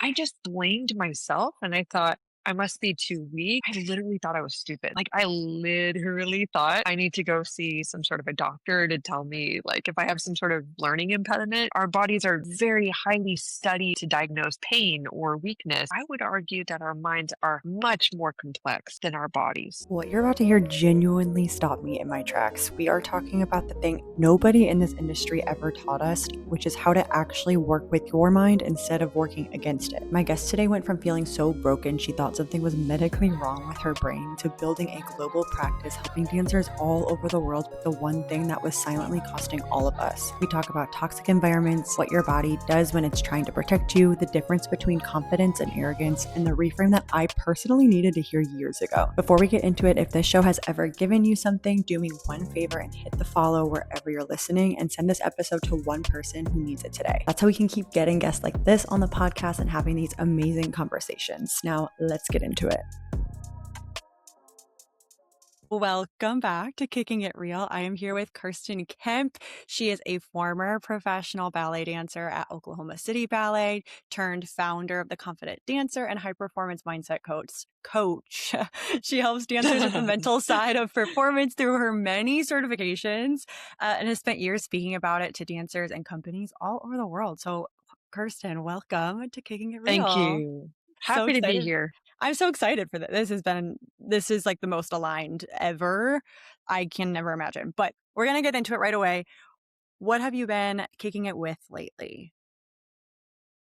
I just blamed myself and I thought, I must be too weak. I literally thought I was stupid. Like, I literally thought I need to go see some sort of a doctor to tell me, like, if I have some sort of learning impediment. Our bodies are very highly studied to diagnose pain or weakness. I would argue that our minds are much more complex than our bodies. What you're about to hear genuinely stopped me in my tracks. We are talking about the thing nobody in this industry ever taught us, which is how to actually work with your mind instead of working against it. My guest today went from feeling so broken she thought something was medically wrong with her brain to building a global practice helping dancers all over the world with the one thing that was silently costing all of us. We talk about toxic environments, what your body does when it's trying to protect you, the difference between confidence and arrogance, and the reframe that I personally needed to hear years ago. Before we get into it, if this show has ever given you something, do me one favor and hit the follow wherever you're listening and send this episode to one person who needs it today. That's how we can keep getting guests like this on the podcast and having these amazing conversations. Now, let's get into it. Welcome back to Kicking It Real. I am here with Kirsten Kemp. She is a former professional ballet dancer at Oklahoma City Ballet, turned founder of the Confident Dancer and High Performance Mindset Coach. She helps dancers with the mental side of performance through her many certifications and has spent years speaking about it to dancers and companies all over the world. So, Kirsten, welcome to Kicking It Thank Real. you. So Happy to be excited. here. I'm so excited for this. This is like the most aligned ever. I can never imagine, but we're going to get into it right away. What have you been kicking it with lately?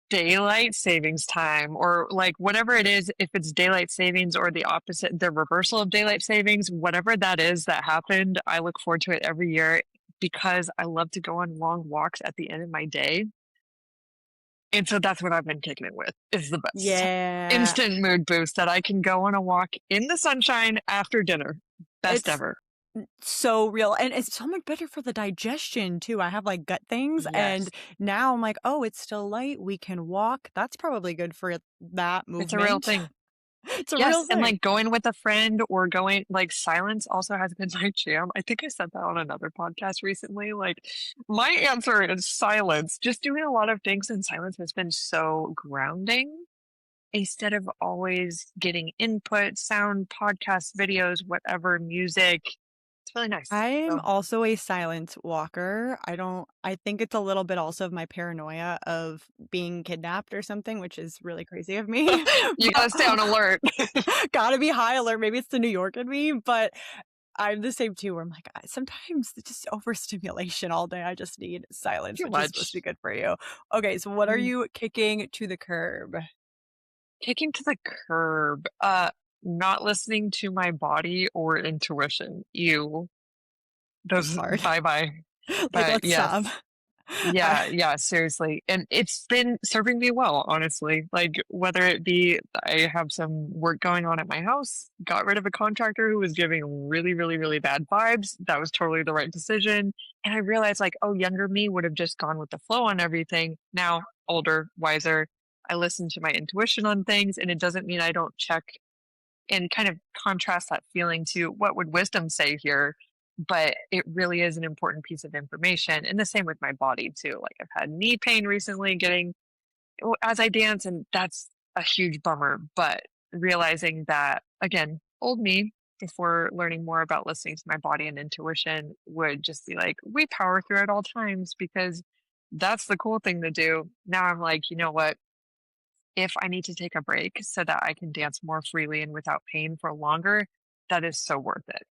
Daylight savings time, or like whatever it is, if it's daylight savings or the opposite, the reversal of daylight savings, whatever that is that happened, I look forward to it every year because I love to go on long walks at the end of my day. And so that's what I've been kicking it with, is the best Yeah, instant mood boost that I can go on a walk in the sunshine after dinner. Best it's ever. so real. And it's so much better for the digestion too. I have like gut things and Yes. now I'm like, oh, it's still light. We can walk. That's probably good for that It's a real movement. thing. It's a real Yes, and, thing. like, going with a friend or going like, silence also has been my jam. I think I said that on another podcast recently, like, my answer is silence. Just doing a lot of things in silence has been so grounding instead of always getting input, sound, podcasts, videos, whatever, music. It's really nice. I'm So, also a silent walker. I think it's a little bit also of my paranoia of being kidnapped or something, which is really crazy of me. you But gotta stay on alert. gotta be high alert. Maybe it's the New York in me, but I'm the same too, where I'm like, sometimes it's just overstimulation all day. I just need silence, Too which is supposed to be much. good for you. Okay, so what are Mm. you kicking to the curb? Kicking to the curb, not listening to my body or intuition. Ew. That's Those hard. bye-bye. Like, But let's stop. yes. Yeah, yeah, seriously. And it's been serving me well, honestly. Like, whether it be I have some work going on at my house, got rid of a contractor who was giving really, really, really bad vibes. That was totally the right decision. And I realized, like, oh, younger me would have just gone with the flow on everything. Now, older, wiser, I listen to my intuition on things, and it doesn't mean I don't check and kind of contrast that feeling to what would wisdom say here, but it really is an important piece of information. And the same with my body too. Like, I've had knee pain recently getting as I dance, and that's a huge bummer. But realizing that, again, old me, before learning more about listening to my body and intuition, would just be like, we power through at all times because that's the cool thing to do. Now I'm like, you know what? If I need to take a break so that I can dance more freely and without pain for longer, that is so worth it.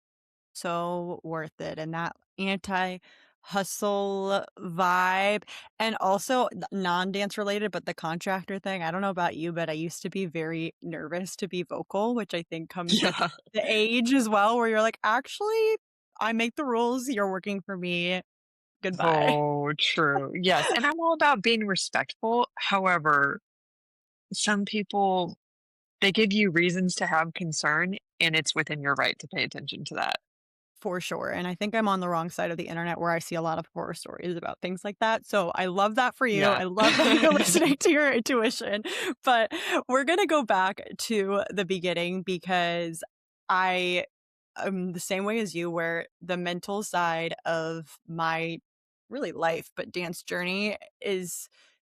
So worth it. And that anti hustle vibe and also non-dance related, but the contractor thing, I don't know about you, but I used to be very nervous to be vocal, which I think comes with Yeah. the age as well, where you're like, actually, I make the rules, you're working for me, goodbye. Oh, true. Yes. And I'm all about being respectful. However, some people, they give you reasons to have concern, and it's within your right to pay attention to that. For sure. And I think I'm on the wrong side of the internet where I see a lot of horror stories about things like that. So I love that for you. Yeah. I love that you're listening to your intuition. But we're going to go back to the beginning because I am the same way as you, where the mental side of my really life, but dance journey is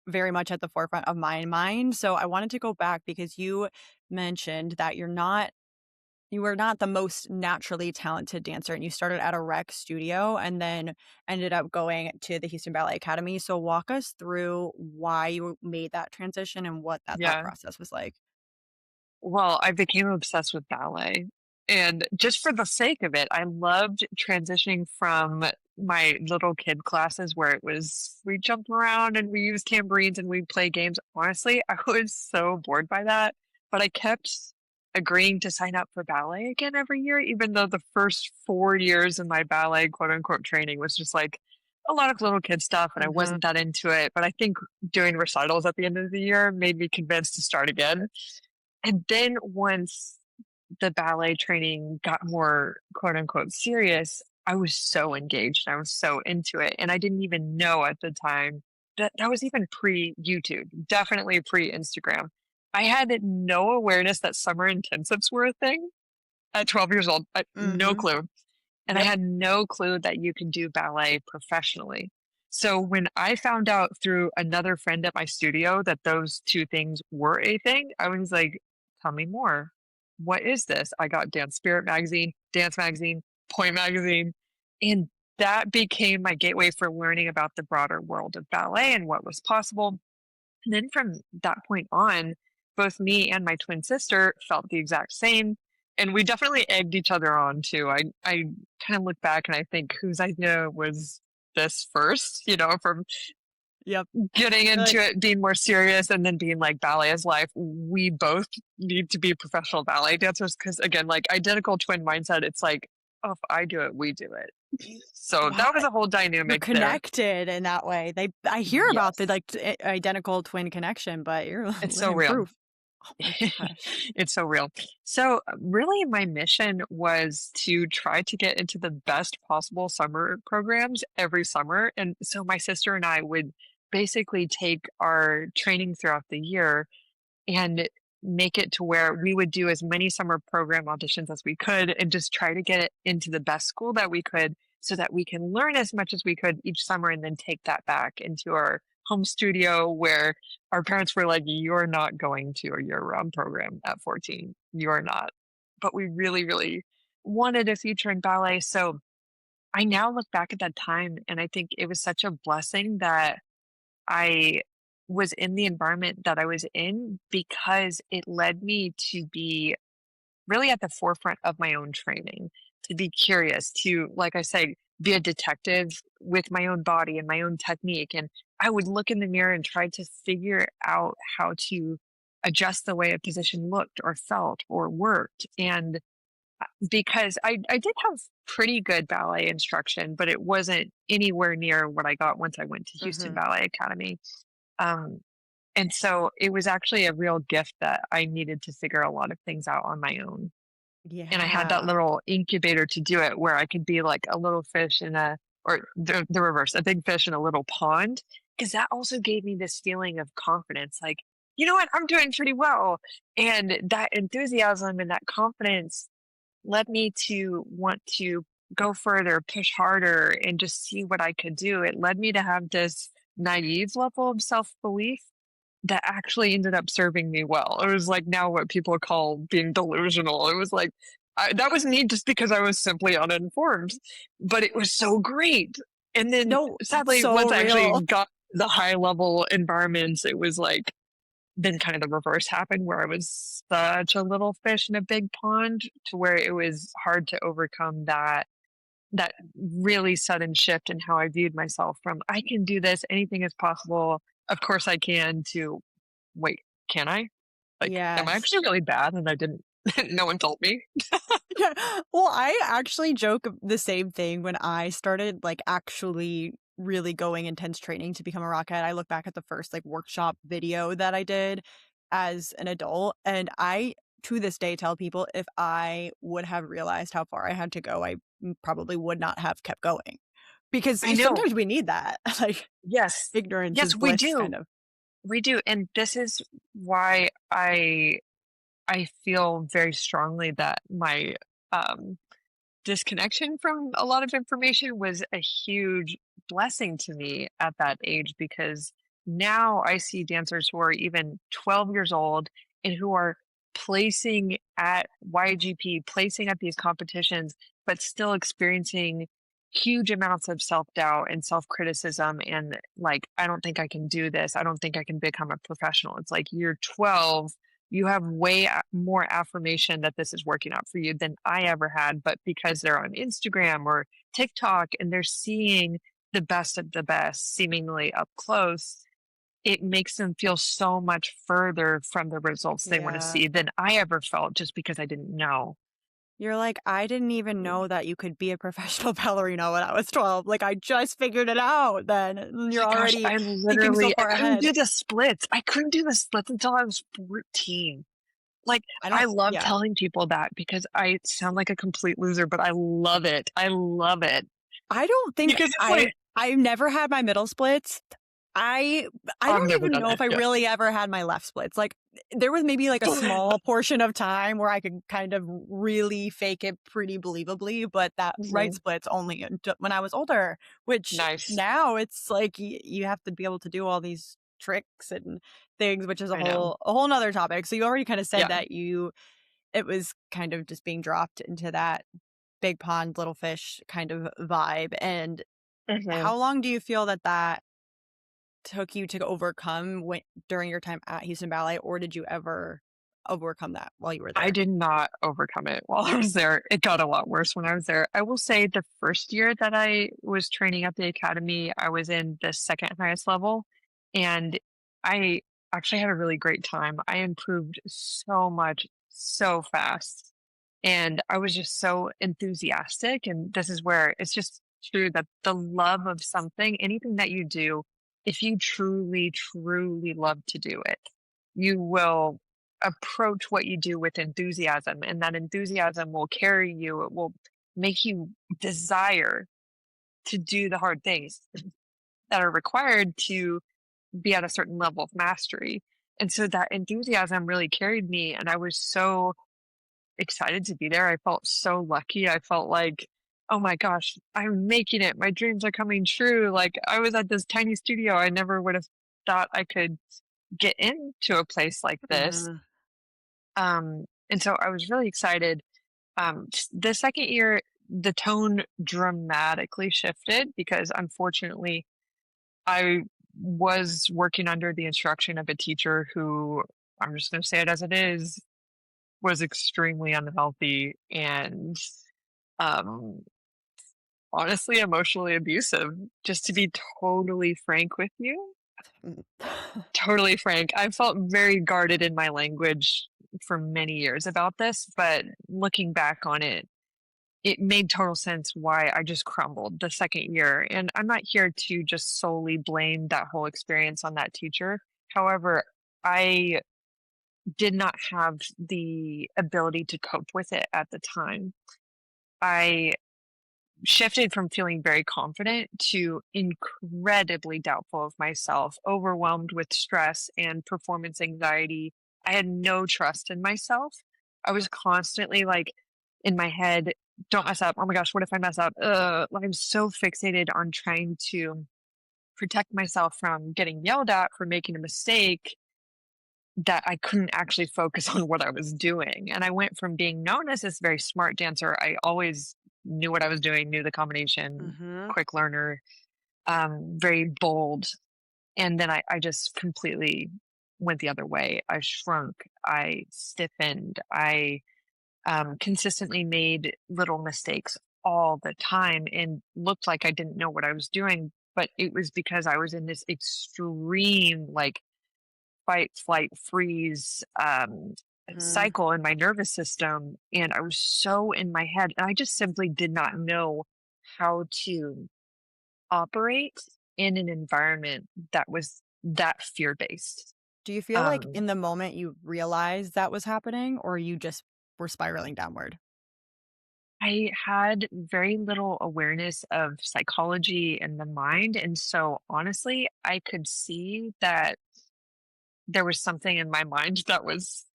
very much at the forefront of my mind. So I wanted to go back because you mentioned that you were not the most naturally talented dancer, and you started at a rec studio and then ended up going to the Houston Ballet Academy. So walk us through why you made that transition and what that thought Yeah. process was like. Well, I became obsessed with ballet. And just for the sake of it, I loved transitioning from my little kid classes where it was we jumped around and we used tambourines and we play games. Honestly, I was so bored by that. But I kept agreeing to sign up for ballet again every year, even though the first 4 years of my ballet quote unquote training was just like a lot of little kid stuff and I Mhm. wasn't that into it. But I think doing recitals at the end of the year made me convinced to start again. And then once the ballet training got more quote unquote serious, I was so engaged. I was so into it. And I didn't even know at the time that that was even pre YouTube, definitely pre Instagram. I had no awareness that summer intensives were a thing at 12 years old. No Mhm. clue. And I Yep. had no clue that you can do ballet professionally. So when I found out through another friend at my studio that those two things were a thing, I was like, tell me more. What is this? I got Dance Spirit magazine, Dance magazine, Point magazine, and that became my gateway for learning about the broader world of ballet and what was possible. And then from that point on, both me and my twin sister felt the exact same. And we definitely egged each other on too. I kind of look back and I think whose idea was this first, from Yep. getting into Like, it, being more serious, and then being like ballet is life. We both need to be professional ballet dancers because, again, like identical twin mindset, it's like, oh, if I do it, we do it. So wow, that was a whole you're dynamic there. connected in that way. I hear about the, Yes. like, identical twin connection, but you're It's so living real. proof. Oh my gosh. It's so real. So, really, my mission was to try to get into the best possible summer programs every summer. And so, my sister and I would basically take our training throughout the year and make it to where we would do as many summer program auditions as we could and just try to get it into the best school that we could so that we can learn as much as we could each summer and then take that back into our home studio where our parents were like, you're not going to a year-round program at 14. You're not. But we really, really wanted a future in ballet. So I now look back at that time and I think it was such a blessing that I was in the environment that I was in because it led me to be really at the forefront of my own training, to be curious, to, like I say, be a detective with my own body and my own technique. And I would look in the mirror and try to figure out how to adjust the way a position looked or felt or worked. And because I did have pretty good ballet instruction, but it wasn't anywhere near what I got once I went to Houston Mhm. Ballet Academy. Um, and so it was actually a real gift that I needed to figure a lot of things out on my own. And I had that Yeah. little incubator to do it where I could be like a little fish in a, or the reverse, a big fish in a little pond. Cause that also gave me this feeling of confidence. Like, you know what? I'm doing pretty well. And that enthusiasm and that confidence led me to want to go further, push harder, and just see what I could do. It led me to have this naive level of self belief that actually ended up serving me well. It was like now what people call being delusional. It was like, that was neat just because I was simply uninformed, but it was so great. And then No, that's sadly, so once I actually real. got the high level environments, it was like, then kind of the reverse happened where I was such a little fish in a big pond to where it was hard to overcome that really sudden shift in how I viewed myself from I can do this, anything is possible. Of course I can to wait, can I? Like, am I Yes. actually really bad and I didn't no one told me? Yeah. Well, I actually joke the same thing when I started, like, actually really going intense training to become a rockette. I look back at the first, like, workshop video that I did as an adult, and I, to this day, tell people if I would have realized how far I had to go, probably would not have kept going. Because I know. sometimes we need that, like, Yes. ignorance Yes, is we bliss kind do. of. We do. And this is why I feel very strongly that my um disconnection from a lot of information was a huge blessing to me at that age because now I see dancers who are even 12 years old and who are placing at YGP, placing at these competitions, but still experiencing huge amounts of self-doubt and self-criticism and like, I don't think I can do this. I don't think I can become a professional. It's like you're 12, you have more affirmation that this is working out for you than I ever had, but because they're on Instagram or TikTok and they're seeing the best of the best seemingly up close, it makes them feel so much further from the results they want to Yeah. see than I ever felt just because I didn't know. You're like, "I didn't even know that you could be a professional ballerina when I was 12. Like, I just figured it out then." And Oh you're my gosh, already thinking so I far couldn't ahead. do the splits. I couldn't do the splits until I was 14. Like, I I don't love yeah. telling people that because I sound like a complete loser, but I love it. I love it I don't think because it's like, I've never had my middle splits. I I I've don't never even done know it. if I Yeah. really ever had my left splits. Like, there was maybe, like, a small portion of time where I could kind of really fake it pretty believably, but that right Mhm. splits only when I was older, which Nice. now it's like you have to be able to do all these tricks and things, which is I know. a whole 'nother topic. So you already kinda said Yeah. that it was kind of just being dropped into that big pond, little fish kind of vibe, and Mhm. how long do you feel that took you to overcome during your time at Houston Ballet, or did you ever overcome that while you were I there? did not overcome it while I was there. It got a lot worse when I was there. I will say the first year that I was training at the academy, I was in the second highest level, and I actually had a really great time. I improved so much, so fast, and I was just so enthusiastic. And this is where it's just true that the love of something, anything that you do, if you truly, truly love to do it, you will approach what you do with enthusiasm, and that enthusiasm will carry you. It will make you desire to do the hard things that are required to be at a certain level of mastery. And so that enthusiasm really carried me, and I was so excited to be there. I felt so lucky. I felt like, oh my gosh, I'm making it. My dreams are coming true. Like I was at this tiny studio. I never would have thought I could get into a place like this. Mhm, And so I was really excited. The second year, the tone dramatically shifted because unfortunately, I was working under the instruction of a teacher who, I'm just going to say it as it is, was extremely unhealthy and um, honestly emotionally abusive. Just to be totally frank with you, mm. totally frank, I felt very guarded in my language for many years about this, but looking back on it, it made total sense why I just crumbled the second year. And I'm not here to just solely blame that whole experience on that teacher. However, I did not have the ability to cope with it at the time. I shifted from feeling very confident to incredibly doubtful of myself, overwhelmed with stress and performance anxiety. I had no trust in myself. I was constantly like in my head, don't mess up. Oh my gosh, what if I mess up? Like I'm so fixated on trying to protect myself from getting yelled at for making a mistake that I couldn't actually focus on what I was doing. And I went from being known as this very smart dancer. I always knew what I was doing, knew the combination, Mhm. quick learner, very bold. And then I just completely went the other way. I shrunk, I stiffened, I consistently made little mistakes all the time and looked like I didn't know what I was doing. But it was because I was in this extreme, like, fight, flight, freeze Mhm. cycle in my nervous system. And I was so in my head, and I just simply did not know how to operate in an environment that was that fear based. Do you feel like Um, in the moment you realized that was happening, or you just were spiraling downward? I had very little awareness of psychology and the mind. And so, honestly, I could see that there was something in my mind that was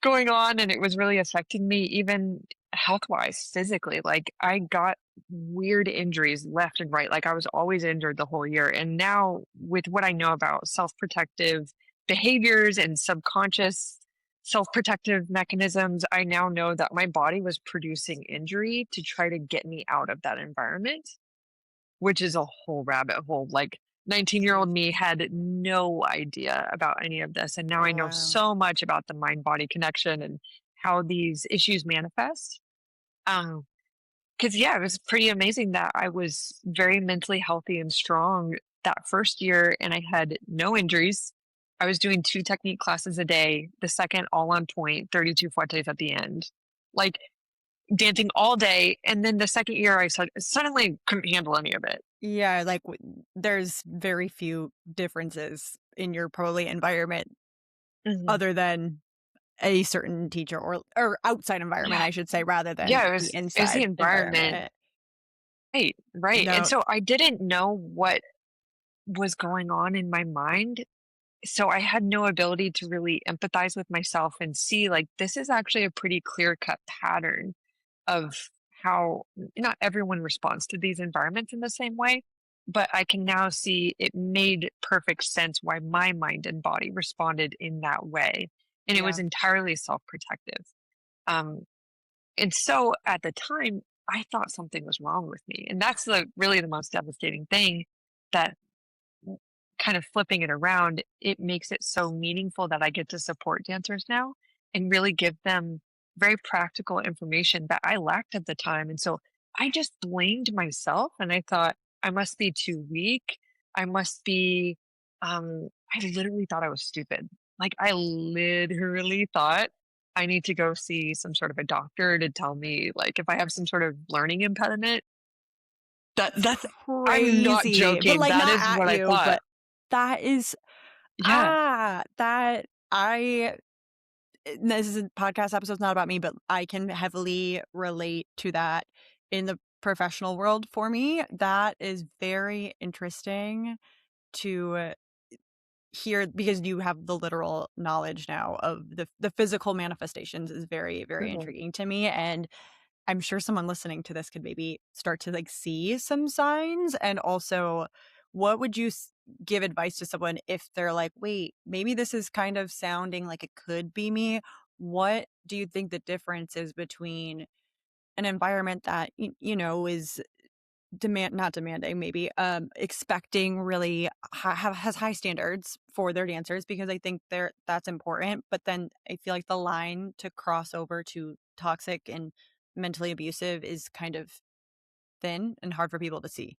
going on and it was really affecting me even health-wise, physically. Like I got weird injuries left and right. Like I was always injured the whole year. And now, with what I know about self protective behaviors and subconscious self protective mechanisms, I now know that my body was producing injury to try to get me out of that environment, which is a whole rabbit hole. Like 19-year-old me had no idea about any of this. And now I know Wow. so much about the mind body connection and how these issues manifest. Um, because yeah, it was pretty amazing that I was very mentally healthy and strong that first year, and I had no injuries. I was doing 2 technique classes a day, the second all on point, 32 fuertes at the end, like, dancing all day, and then the second year, I suddenly couldn't handle any of it. Yeah, like, there's very few differences in your probably environment Mhm. other than a certain teacher or outside environment, Yeah. I should say, rather than Yeah, the it was the inside environment. environment. Right, right, and No. so I didn't know what was going on in my mind. So I had no ability to really empathize with myself and see, like, this is actually a pretty clear cut pattern of how not everyone responds to these environments in the same way, but I can now see it made perfect sense why my mind and body responded in that way. And it was Yeah. entirely self protective. Um, and so at the time, I thought something was wrong with me. And that's really the most devastating thing, that kind of flipping it around, it makes it so meaningful that I get to support dancers now and really give them very practical information that I lacked at the time. And so I just blamed myself and I thought, I must be too weak. I must be, I literally thought I was stupid. Like, I literally thought I need to go see some sort of a doctor to tell me, like, if I have some sort of learning impediment. That's I'm not crazy, but, joking. like, That not is at what I you, thought. but that is Yeah. that this is a podcast episode's not about me, but I can heavily relate to that in the professional world for me. That is very interesting to hear because you have the literal knowledge now of the physical manifestations is very, very Mhm. intriguing to me, and I'm sure someone listening to this could maybe start to, like, see some signs, and also, what would you give advice to someone if they're like, "Wait, maybe this is kind of sounding like it could be me." What do you think the difference is between an environment that, is not demanding, maybe, expecting really has high standards for their dancers because I think that's important, but then I feel like the line to cross over to toxic and mentally abusive is kind of thin and hard for people to see.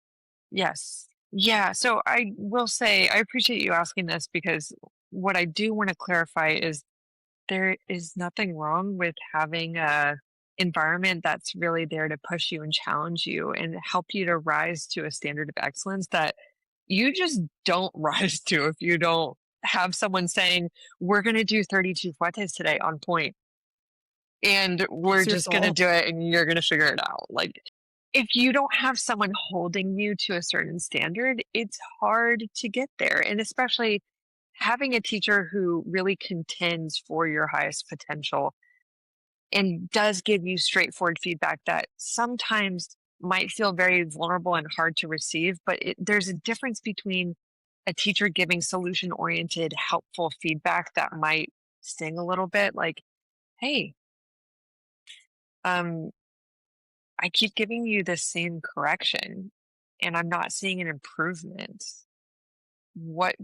Yes. Yeah. So I will say I appreciate you asking this, because what I do want to clarify is there is nothing wrong with having a environment that's really there to push you and challenge you and help you to rise to a standard of excellence that you just don't rise to if you don't have someone saying, we're going to do 32 fuertes today on point, and we're Bless your just going to soul. do it and you're going to figure it out. Like, if you don't have someone holding you to a certain standard, it's hard to get there. And especially having a teacher who really contends for your highest potential and does give you straightforward feedback that sometimes might feel very vulnerable and hard to receive. But there's a difference between a teacher giving solution oriented, helpful feedback that might sting a little bit, like, hey, um, I keep giving you the same correction and I'm not seeing an improvement. What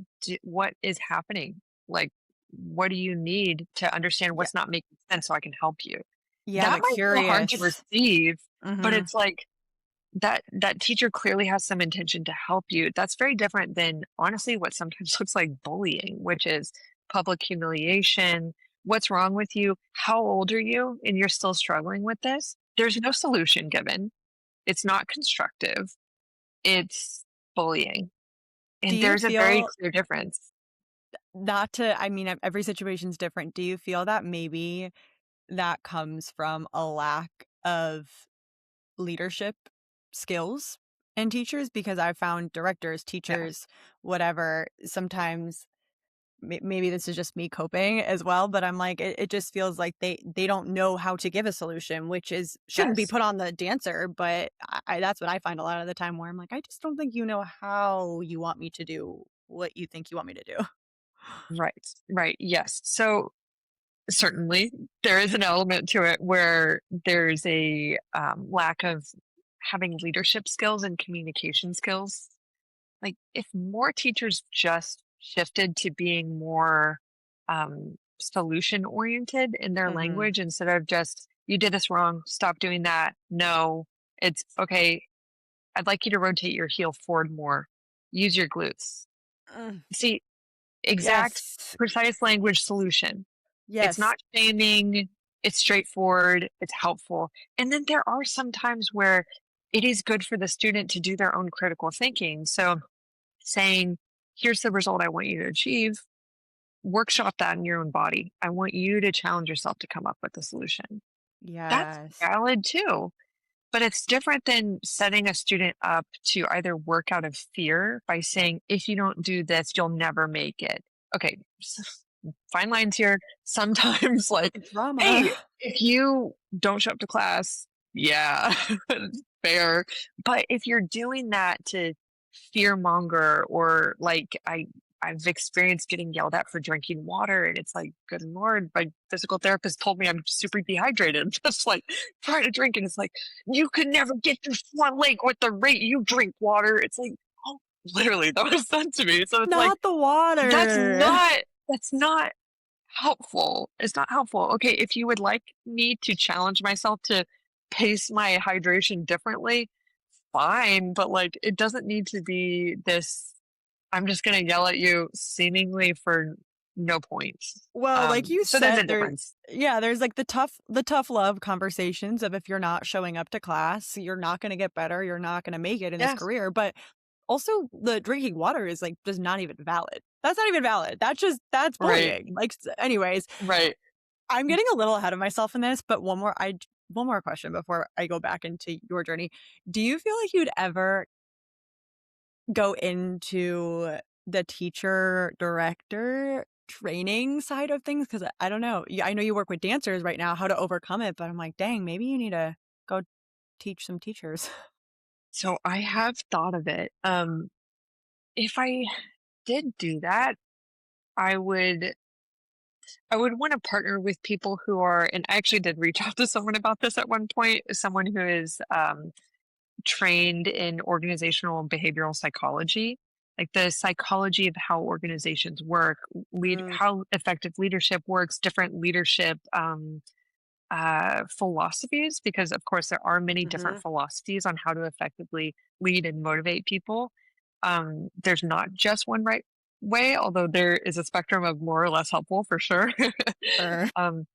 what is happening? Like, what do you need to understand Yeah. what's not making sense so I can help you? Yeah, That the might feel hard to curious. receive, but Mhm. it's like that teacher clearly has some intention to help you. That's very different than honestly what sometimes looks like bullying, which is public humiliation. What's wrong with you? How old are you? And you're still struggling with this? There's no solution given. It's not constructive. It's bullying. Do And you there's a very feel clear difference. not to I mean, every situation's different. Do you feel that maybe that comes from a lack of leadership skills in teachers? Because I found directors, Yeah. teachers, whatever, sometimes maybe this is just me coping as well, but I'm like, it just feels like they don't know how to give a solution, which is shouldn't be Yes. put on the dancer, but that's what I find a lot of the time where I'm like, I just don't think you know how you want me to do what you think you want me to do. Right. Right. Yes. So certainly there is an element to it where there's a lack of having leadership skills and communication skills. Like if more teachers just shifted to being more solution oriented in their Mhm. language instead of just, you did this wrong, stop doing that. No, it's okay. I'd like you to rotate your heel forward more. Use your glutes. Mm. See, exact, Yes. precise language solution. It's Yes. not shaming, it's straightforward, it's helpful. And then there are some times where it is good for the student to do their own critical thinking. So saying, here's the result I want you to achieve, workshop that in your own body. I want you to challenge yourself to come up with a solution. That's Yes. valid too. But it's different than setting a student up to either work out of fear by saying, if you don't do this, you'll never make it. Okay, fine lines here. Sometimes, like, Drama. hey, if you don't show up to class, yeah, fair. But if you're doing that to fear monger, or like I've experienced getting yelled at for drinking water, and it's like, good lord, my physical therapist told me I'm super dehydrated. Just like trying to drink, and it's like, you could never get to Swan Lake with the rate you drink water. It's like, oh, literally, that was done to me. So it's like, Not the that's water. not that's not helpful. It's not helpful. Okay, if you would like me to challenge myself to pace my hydration differently, fine. But like, it doesn't need to be this. I'm just gonna yell at you seemingly for no point. Well, like you So there's a said, difference. there's like the tough love conversations of if you're not showing up to class, you're not gonna get better, you're not gonna make it in this Yeah. career. But also the drinking water is like just not even valid. That's not even valid. That's Right. bullying. Like anyways, Right. I'm getting a little ahead of myself in this, but one more question before I go back into your journey. Do you feel like you'd ever go into the teacher director training side of things? Because I don't know. I know you work with dancers right now, how to overcome it, but I'm like, dang, maybe you need to go teach some teachers. So I have thought of it. If I did do that, I would I would want to partner with people who are, and I actually did reach out to someone about this at one point, someone who is trained in organizational and behavioral psychology, like the psychology of how organizations work, Mm, how effective leadership works, different leadership philosophies, because of course there are many different mhm, philosophies on how to effectively lead and motivate people. There's not just one right way, although there is a spectrum of more or less helpful for sure. sure. um,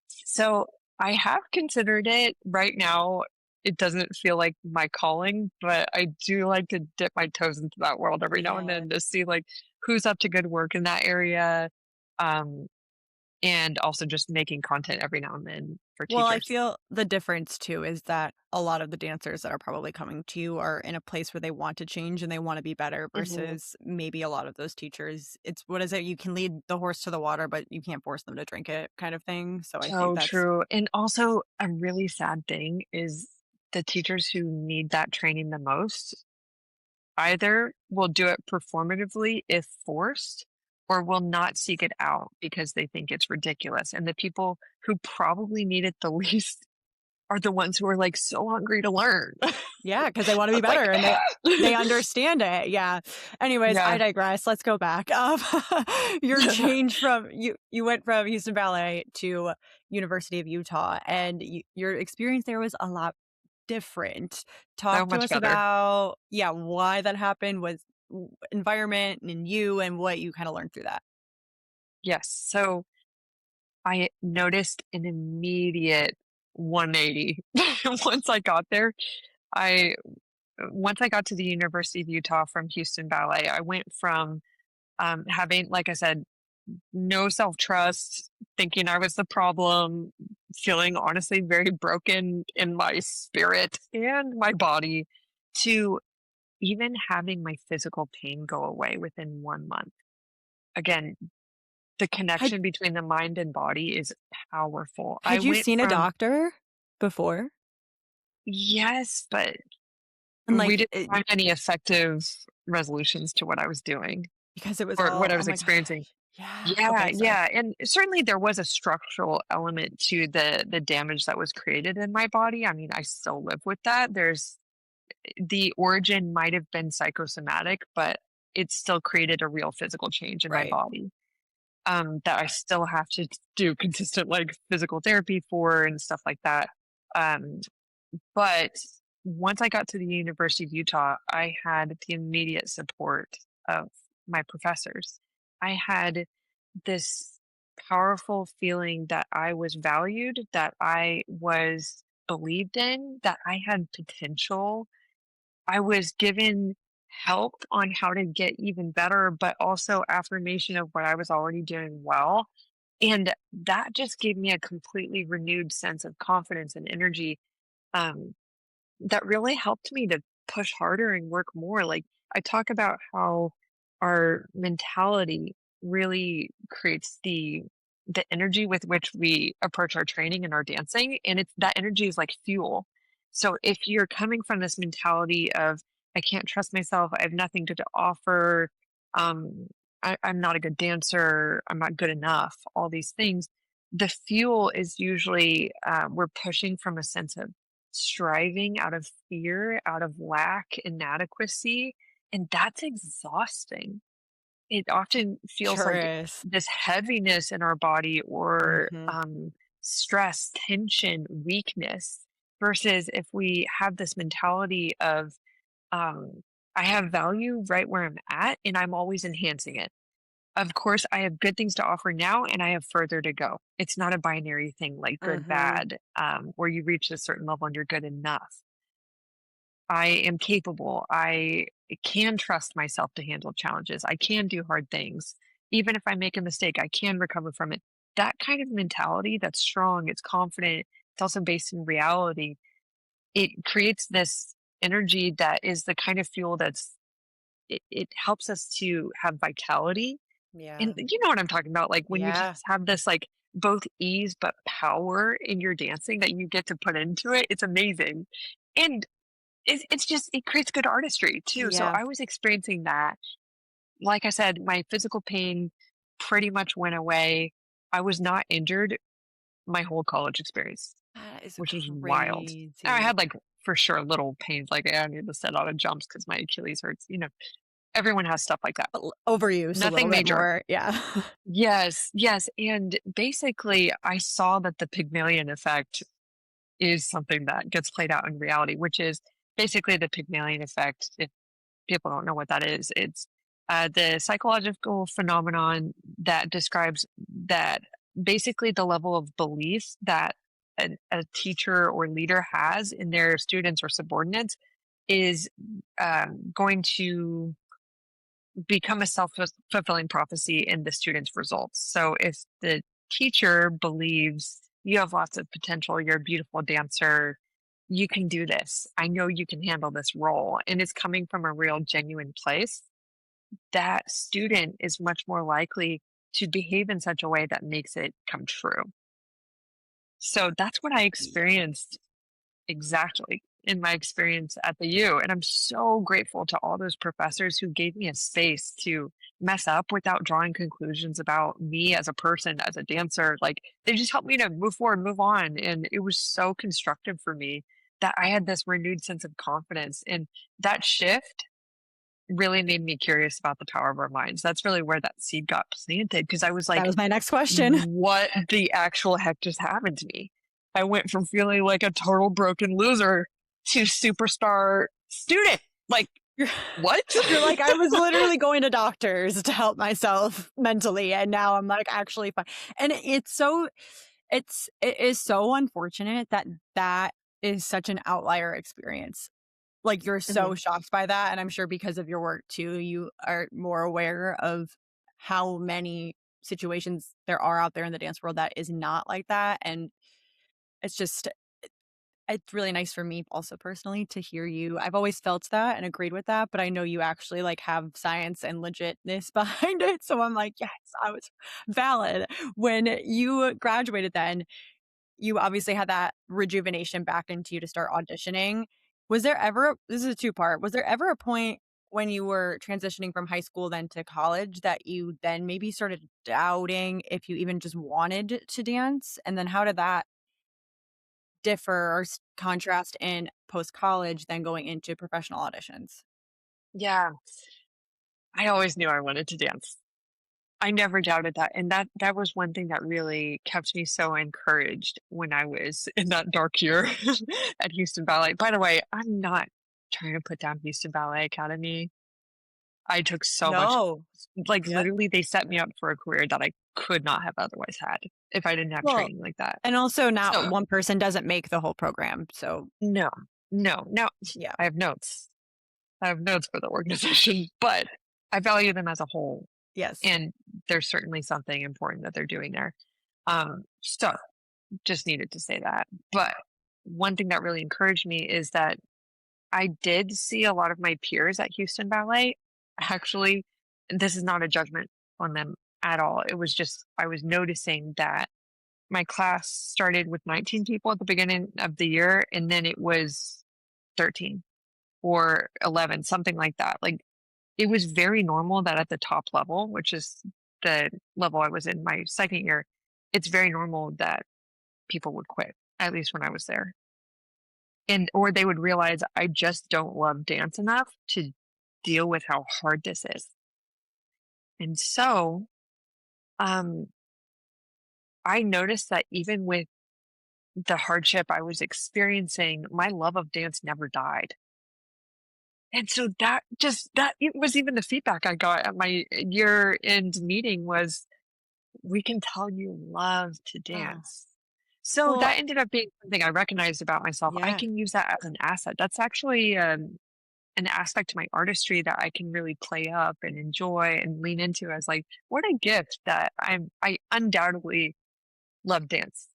so I have considered it. Right now, it doesn't feel like my calling, but I do like to dip my toes into that world every now and Yeah. then to see like who's up to good work in that area. Um, and also just making content every now and then for Well, I teachers. feel the difference too is that a lot of the dancers that are probably coming to you are in a place where they want to change and they want to be better Mhm. versus maybe a lot of those teachers. It's what is it? You can lead the horse to the water, but you can't force them to drink it kind of thing. So I think So that's true. And also, a really sad thing is the teachers who need that training the most either will do it performatively if forced, or will not seek it out because they think it's ridiculous. And the people who probably need it the least are the ones who are like so hungry to learn. yeah, because they wanna be I'm like, better and they understand it, yeah. Anyways, I yeah. digress, let's go back. Your change from you went from Houston Ballet to University of Utah, and your experience there was a lot different. So Talk to much us better. about, yeah, why that happened, was environment and you and what you kinda learned through that. Yes. So I noticed an immediate 180 once I got there. I Once I got to the University of Utah from Houston Ballet, I went from having, like I said, no self trust, thinking I was the problem, feeling honestly very broken in my spirit and my body, to even having my physical pain go away within 1 month. Again, The Had connection between the mind and body is powerful. I had you went seen a from doctor before? yes, but And, we like, didn't find any effective resolutions to what I was doing because it was or what all I oh was my experiencing. gosh. Yeah. Yeah, Okay, sorry. yeah, and certainly there was a structural element to the damage that was created in my body. I mean, I still live with that. There's the origin might have been psychosomatic, but it still created a real physical change in my Right. body, that I still have to do consistent, like, physical therapy for and stuff like that. Um, but once I got to the University of Utah, I had the immediate support of my professors. I had this powerful feeling that I was valued, that I was believed in, that I had potential. I was given help on how to get even better, but also affirmation of what I was already doing well. And that just gave me a completely renewed sense of confidence and energy. Um, that really helped me to push harder and work more. Like I talk about how our mentality really creates the energy with which we approach our training and our dancing, and it's that energy is like fuel. So if you're coming from this mentality of I can't trust myself, I have nothing to offer, um, I'm not a good dancer, I'm not good enough, all these things, the fuel is usually we're pushing from a sense of striving out of fear, out of lack, inadequacy, and that's exhausting. It often feels Sure like is. this heaviness in our body or Mhm. stress, tension, weakness, versus if we have this mentality of, um, I have value right where I'm at and I'm always enhancing it. Of course, I have good things to offer now and I have further to go. It's not a binary thing like good, Mhm. bad, where you reach a certain level and you're good enough. I am capable. I can trust myself to handle challenges. I can do hard things. Even if I make a mistake, I can recover from it. That kind of mentality that's strong, it's confident, it's also based in reality. It creates this energy that is the kind of fuel it helps us to have vitality and Yeah. you know what I'm talking about, like, when you just Yeah. have this, like, both ease but power in your dancing that you get to put into it, it's amazing. And it's just it creates good artistry too, so Yeah. I was experiencing that. Like I said, my physical pain pretty much went away. I was not injured my whole college experience, That is which was wild. I crazy. had, like, for sure, little pains, like, I need to set out of jumps because my Achilles hurts, everyone has stuff like that. A l overuse a little Nothing bit major. more. Yeah. Yes, yes, and basically, I saw that the Pygmalion effect is something that gets played out in reality, which is basically the Pygmalion effect. If people don't know what that is, it's the psychological phenomenon that describes that basically the level of belief that a teacher or leader has in their students or subordinates is going to become a self-fulfilling prophecy in the student's results. So if the teacher believes you have lots of potential, you're a beautiful dancer, you can do this. I know you can handle this role. And it's coming from a real genuine place. That student is much more likely to behave in such a way that makes it come true. So that's what I experienced exactly in my experience at the U. And I'm so grateful to all those professors who gave me a space to mess up without drawing conclusions about me as a person, as a dancer. Like they just helped me to move forward, move on. And it was so constructive for me that I had this renewed sense of confidence. And that shift really made me curious about the power of our minds. That's really where that seed got planted because I was That like, was my next question. what the actual heck just happened to me? I went from feeling like a total broken loser to superstar student. Like, You're what? you're like, "I was literally going to doctors to help myself mentally, and now I'm, like, actually fine." And it is so unfortunate that that is such an outlier experience. Like, you're so Mhm, shocked by that, and I'm sure because of your work too, you are more aware of how many situations there are out there in the dance world that is not like that, and it's just it's really nice for me also personally to hear you. I've always felt that and agreed with that, but I know you actually like have science and legitness behind it. So I'm like, yes, I was valid. When you graduated then, you obviously had that rejuvenation back into you to start auditioning. Was there ever, this is a two-part, was there ever a point when you were transitioning from high school then to college that you then maybe started doubting if you even just wanted to dance? And then how did that differ or contrast in post college than going into professional auditions? Yeah, I always knew I wanted to dance. I never doubted that, and that was one thing that really kept me so encouraged when I was in that dark year at Houston Ballet. By the way, I'm not trying to put down Houston Ballet Academy. I took so much No. like, Yep. literally, they set me up for a career that I could not have otherwise had if I didn't have Well, training like that. and also not So, one person doesn't make the whole program. So no, no, no, yeah. I have notes. I have notes for the organization, but I value them as a whole, Yes. and there's certainly something important that they're doing there. So just needed to say that. But one thing that really encouraged me is that I did see a lot of my peers at Houston Ballet actually, and this is not a judgment on them at all. It was just I was noticing that my class started with 19 people at the beginning of the year, and then it was 13 or 11, something like that. Like it was very normal that at the top level, which is the level I was in my second year, it's very normal that people would quit, at least when I was there. And or they would realize I just don't love dance enough to deal with how hard this is. And so, um, I noticed that even with the hardship I was experiencing, my love of dance never died. And so that it was even the feedback I got at my year end meeting was, "We can tell you love to Oh, dance." So well, that ended up being something I recognized about myself. I yeah. can use that as an asset. That's actually, an aspect to my artistry that I can really play up and enjoy and lean into as like, what a gift that I undoubtedly love dance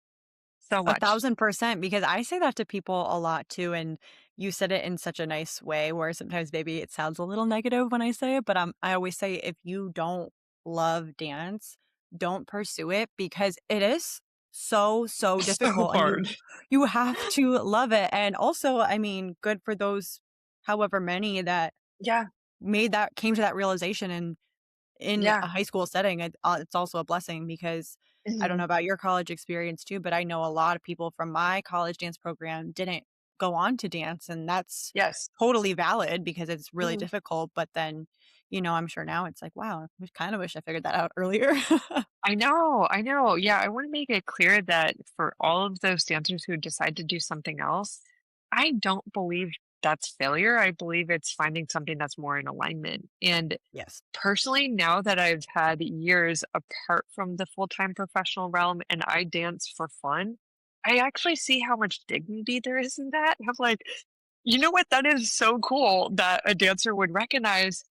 so A much. 1,000%, because I say that to people a lot too, and you said it in such a nice way where sometimes maybe it sounds a little negative when I say it, but I always say if you don't love dance, don't pursue it because it is so So difficult and hard. you have to love it. And also, I mean, good for those however many that Yeah, came to that realization and in yeah. a high school setting, it's also a blessing because I don't know Mhm. about your college experience too, but I know a lot of people from my college dance program didn't go on to dance, and that's Yes. totally valid because it's really Mhm. difficult. But then, I'm sure now it's like, wow, I kind of wish I figured that out earlier. I know, I know. Yeah, I want to make it clear that for all of those dancers who decide to do something else, I don't believe that's failure. I believe it's finding something that's more in alignment. And Yes. personally, now that I've had years apart from the full-time professional realm and I dance for fun, I actually see how much dignity there is in that. I'm like, you know what? That is so cool that a dancer would recognize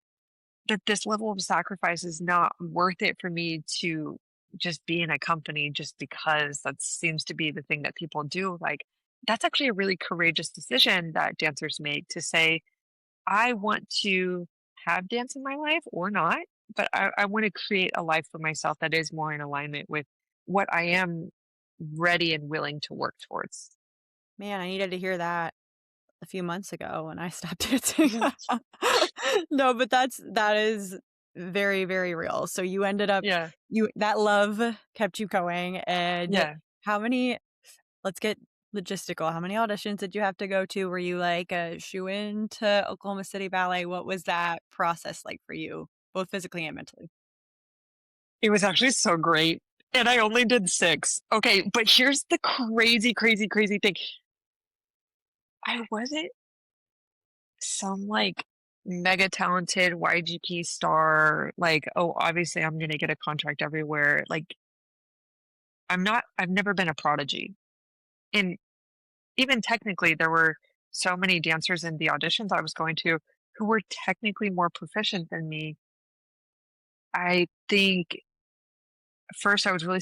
that this level of sacrifice is not worth it for me to just be in a company just because that seems to be the thing that people do. Like, that's actually a really courageous decision that dancers make to say, I want to have dance in my life or not, but I want to create a life for myself that is more in alignment with what I am ready and willing to work towards. Man, I needed to hear that a few months ago when I stopped dancing. Mhm. No, but that is very, very real. So you ended up Yeah. you that love kept you going, and Yeah. how many let's get logistical. How many auditions did you have to go to? Were you like a shoe in to Oklahoma City Ballet? What was that process like for you, both physically and mentally? It was actually so great. And I only did 6. Okay, but here's the crazy, crazy, crazy thing. I wasn't some, like, mega talented YGP star, like, "Oh, obviously, I'm gonna get a contract everywhere." Like, I've never been a prodigy. And even technically, there were so many dancers in the auditions I was going to who were technically more proficient than me. I think first I was really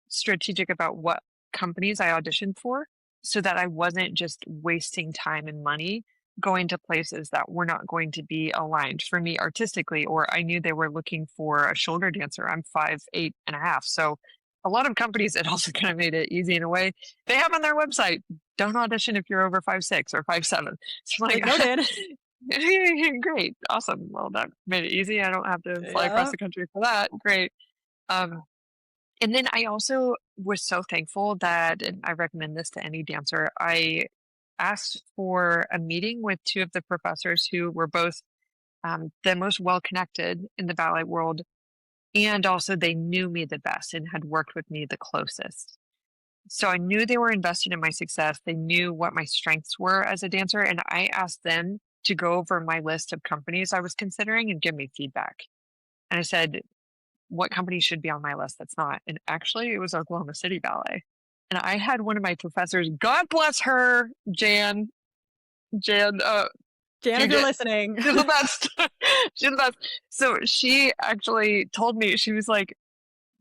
strategic about what companies I auditioned for. so that I wasn't just wasting time and money going to places that were not going to be aligned for me artistically, or I knew they were looking for a shoulder dancer. I'm 5'8.5". So a lot of companies, it also kind of made it easy in a way. They have on their website, don't audition if you're over 5'6" or 5'7". So I'm Like, like, noted. great, awesome. Well, that made it easy. I don't have to fly across Yeah. the country for that. Great. Um, and then I also was so thankful that, and I recommend this to any dancer, I asked for a meeting with two of the professors who were both the most well connected in the ballet world. And also, they knew me the best and had worked with me the closest. So I knew they were invested in my success. They knew what my strengths were as a dancer. And I asked them to go over my list of companies I was considering and give me feedback. And I said, what company should be on my list that's not? And actually, it was Oklahoma City Ballet. And I had one of my professors, God bless her, Jan, Jan, she if you're get, listening. she's the best. She's the best. So she actually told me, she was like,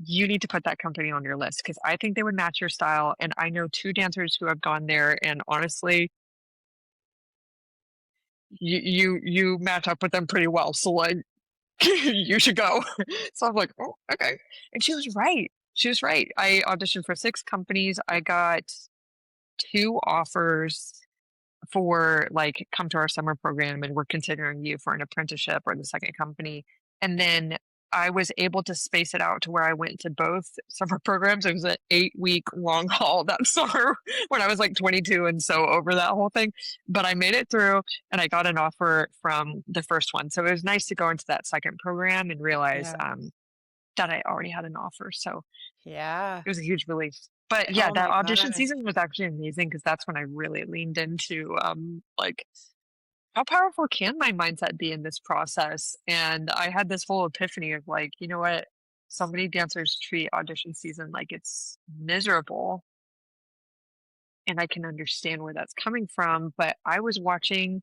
you need to put that company on your list because I think they would match your style. And I know two dancers who have gone there, and honestly, you match up with them pretty well. So like, you should go. So I'm like, oh, okay. And she was right. She was right. I auditioned for 6 companies. I got 2 offers for like, come to our summer program and we're considering you for an apprenticeship, or the second company. And then I was able to space it out to where I went to both summer programs. It was an 8-week long haul that summer when I was like 22 and so over that whole thing. But I made it through and I got an offer from the first one. So it was nice to go into that second program and realize Yeah. that I already had an offer. So Yeah. it was a huge relief. But yeah, Oh that my audition gosh. season was actually amazing because that's when I really leaned into like, how powerful can my mindset be in this process? And I had this whole epiphany of like, you know what? So many dancers treat audition season like it's miserable. And I can understand where that's coming from. But I was watching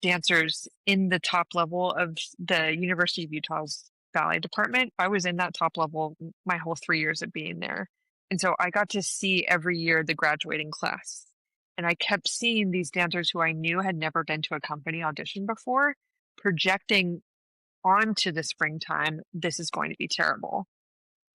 dancers in the top level of the University of Utah's ballet department. I was in that top level my whole 3 years of being there. And so I got to see every year the graduating class. And I kept seeing these dancers who I knew had never been to a company audition before, projecting onto the springtime, this is going to be terrible.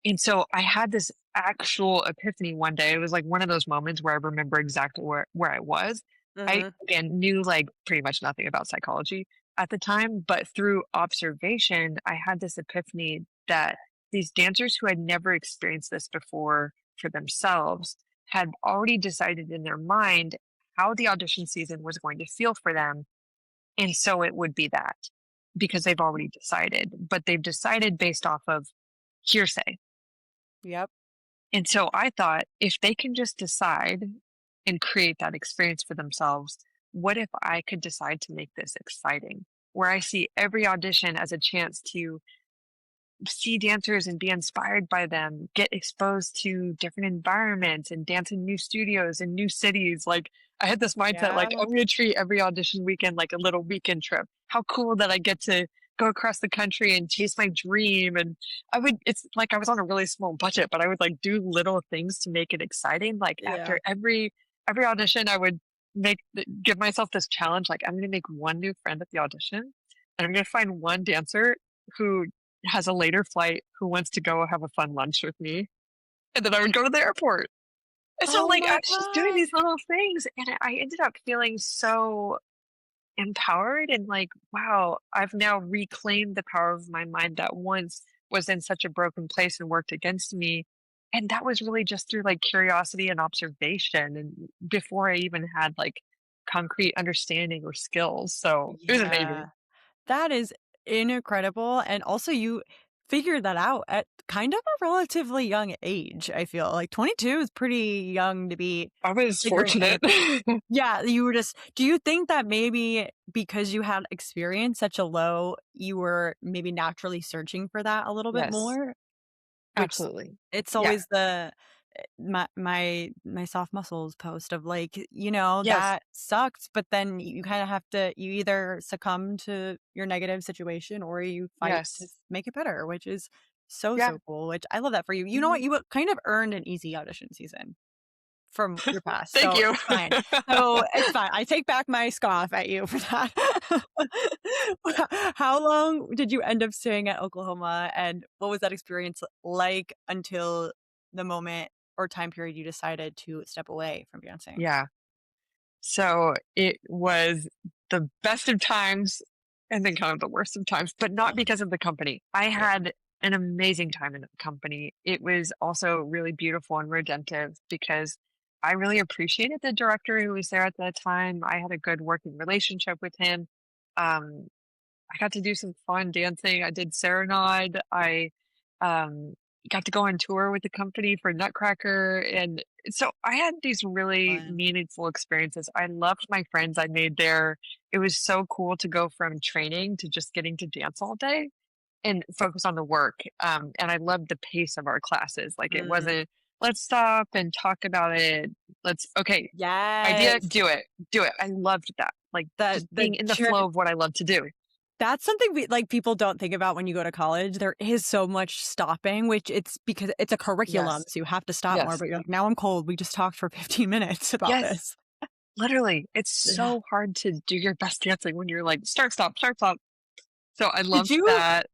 And so I had this actual epiphany one day. It was like one of those moments where I remember exactly where I was. I, Mhm. again, knew like pretty much nothing about psychology at the time, but through observation, I had this epiphany that these dancers who had never experienced this before for themselves had already decided in their mind how the audition season was going to feel for them. And so it would be that because they've already decided, but they've decided based off of hearsay. Yep. And so I thought, if they can just decide and create that experience for themselves, what if I could decide to make this exciting? Where I see every audition as a chance to see dancers and be inspired by them, get exposed to different environments and dance in new studios and new cities. Like I had this mindset, like Yeah. I'm going to treat every audition weekend like a little weekend trip. How cool that I get to go across the country and chase my dream. And it's like I was on a really small budget, but I would like do little things to make it exciting. Like Yeah. after every audition, I would give myself this challenge. Like I'm going to make one new friend at the audition and I'm going to find one dancer who has a later flight who wants to go have a fun lunch with me, and then I would go to the airport. And so, Oh like, I my was just doing god. these little things, and I ended up feeling so empowered and like, wow, I've now reclaimed the power of my mind that once was in such a broken place and worked against me. And that was really just through like curiosity and observation, and before I even had like concrete understanding or skills. So it was Yeah. amazing. That is incredible, and also you figured that out at kind of a relatively young age, I feel. Like, 22 is pretty young to be I was figuring fortunate. anything. Yeah, you were just do you think that maybe because you had experienced such a low, you were maybe naturally searching for that a little bit Yes, more? Which absolutely. it's Yeah. always the my soft muscles post of like, Yes. that sucks, but then you kind of have to you either succumb to your negative situation or you fight to Yes. make it better, which is so Yeah. so cool, which I love that for you. You know Mhm. what? You kind of earned an easy audition season from your past, Thank so you. it's fine. So it's fine. I take back my scoff at you for that. How long did you end up staying at Oklahoma, and what was that experience like until the moment or time period you decided to step away from dancing? Yeah. So it was the best of times and then kind of the worst of times, but not because of the company. I Yeah, had an amazing time in the company. It was also really beautiful and redemptive because I really appreciated the director who was there at that time. I had a good working relationship with him. Um, I got to do some fun dancing. I did Serenade. I um, got to go on tour with the company for Nutcracker. And so I had these really fun. meaningful experiences. I loved my friends I made there. It was so cool to go from training to just getting to dance all day and focus on the work. And I loved the pace of our classes. Like it Mm, wasn't, let's stop and talk about it. Okay, idea, yes. do it. I loved that. Like just The being in the jour flow of what I love to do. That's something people don't think about when you go to college. There is so much stopping, which it's because it's a curriculum, Yes. so you have to stop more, Yes. but you're like, "Now I'm cold. We just talked for 15 minutes about Yes. this." Literally, it's Yeah. so hard to do your best dancing when you're like, start, stop, start, stop. So I Did loved you that.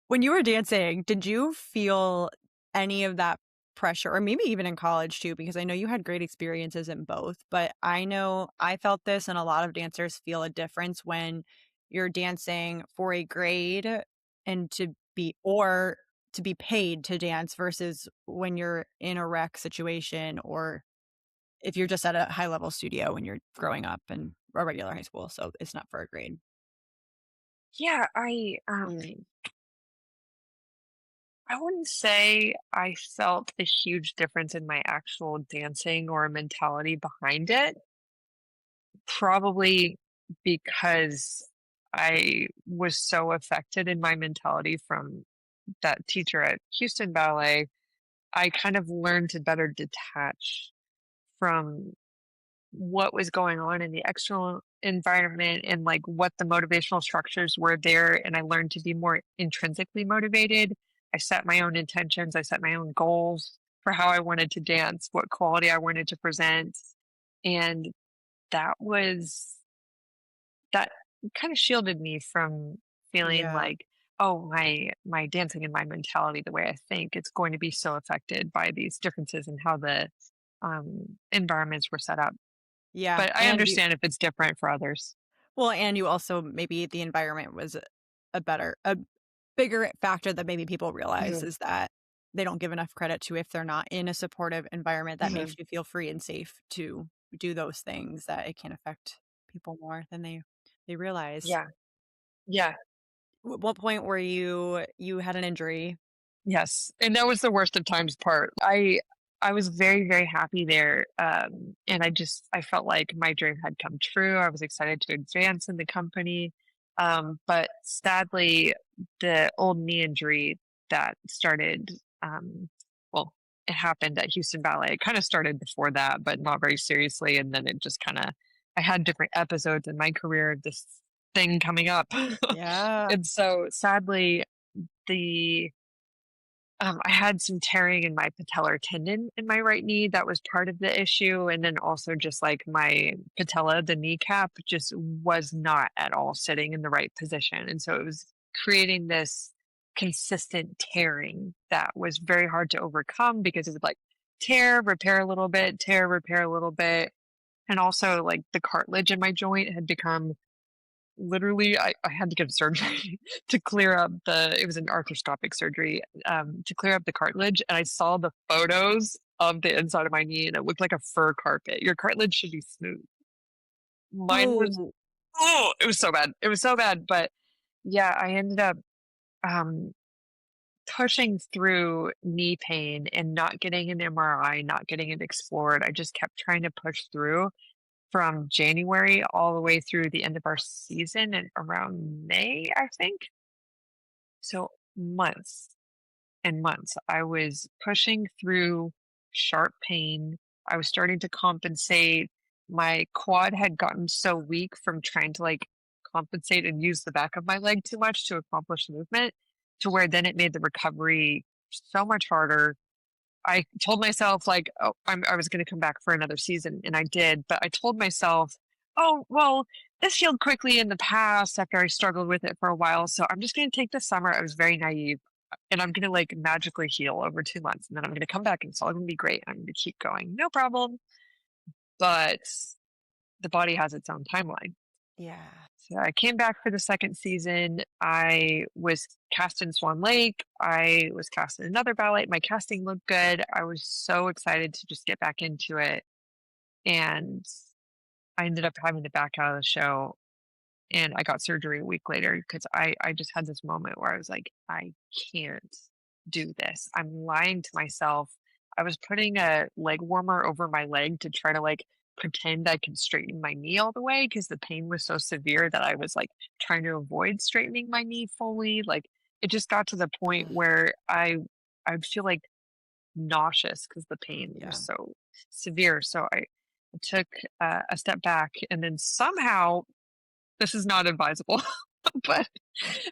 When you were dancing, did you feel any of that pressure, or maybe even in college too? Because I know you had great experiences in both, but I know I felt this, and a lot of dancers feel a difference when you're dancing for a grade and to be paid to dance versus when you're in a rec situation, or if you're just at a high level studio when you're growing up in a regular high school. So it's not for a grade. Yeah, I wouldn't say I felt a huge difference in my actual dancing or mentality behind it. Probably because I was so affected in my mentality from that teacher at Houston Ballet. I kind of learned to better detach from what was going on in the external environment and like what the motivational structures were there. And I learned to be more intrinsically motivated. I set my own intentions, I set my own goals for how I wanted to dance, what quality I wanted to present. And that was that kind of shielded me from feeling Yeah. like, oh, my dancing and my mentality, the way I think, it's going to be so affected by these differences in how the environments were set up. Yeah. But I And you understand if it's different for others. Well, and you also maybe the environment was a bigger factor that maybe people realize Mhm, is that they don't give enough credit to if they're not in a supportive environment that makes mhm. you feel free and safe to do those things, that it can affect people more than they realize. Yeah, yeah, What point were you had an injury? yes, and that was the worst of times part. I was very, very happy there, and I felt like my dream had come true. I was excited to advance in the company, but sadly, the old knee injury that started, um, well, it happened at Houston Ballet. It kind of started before that, but not very seriously, and then it just kind of I had different episodes in my career of this thing coming up, Yeah. and so sadly, the I had some tearing in my patellar tendon in my right knee. That was part of the issue. And then also just like my patella, the kneecap, just was not at all sitting in the right position. And so it was creating this consistent tearing that was very hard to overcome because it would like tear, repair a little bit, tear, repair a little bit. And also like the cartilage in my joint had become literally I had to get surgery to clear up it was an arthroscopic surgery to clear up the cartilage, and I saw the photos of the inside of my knee and it looked like a fur carpet. Your cartilage should be smooth. Mine was, Oh, oh, it was so bad. It was so bad. But yeah, I ended up um pushing through knee pain and not getting an MRI, not getting it explored. I just kept trying to push through from January all the way through the end of our season and around May, I think. So months and months. I was pushing through sharp pain. I was starting to compensate. My quad had gotten so weak from trying to like compensate and use the back of my leg too much to accomplish movement to where then it made the recovery so much harder. I told myself like, oh, I was going to come back for another season, and I did. But I told myself, oh, well, this healed quickly in the past after I struggled with it for a while. So I'm just going to take this summer. I was very naive, and I'm going to like magically heal over 2 months, and then I'm going to come back, and it's all going to be great. I'm going to keep going, no problem. But the body has its own timeline. Yeah. So I came back for the second season. I was cast in Swan Lake. I was cast in another ballet. My casting looked good. I was so excited to just get back into it. And I ended up having to back out of the show. And I got surgery a week later because I just had this moment where I was like, I can't do this. I'm lying to myself. I was putting a leg warmer over my leg to try to like pretend I could straighten my knee all the way because the pain was so severe that I was like trying to avoid straightening my knee fully. Like it just got to the point Ugh. where I'd feel like nauseous because the pain Yeah. was so severe. So I took a step back, and then somehow this is not advisable, but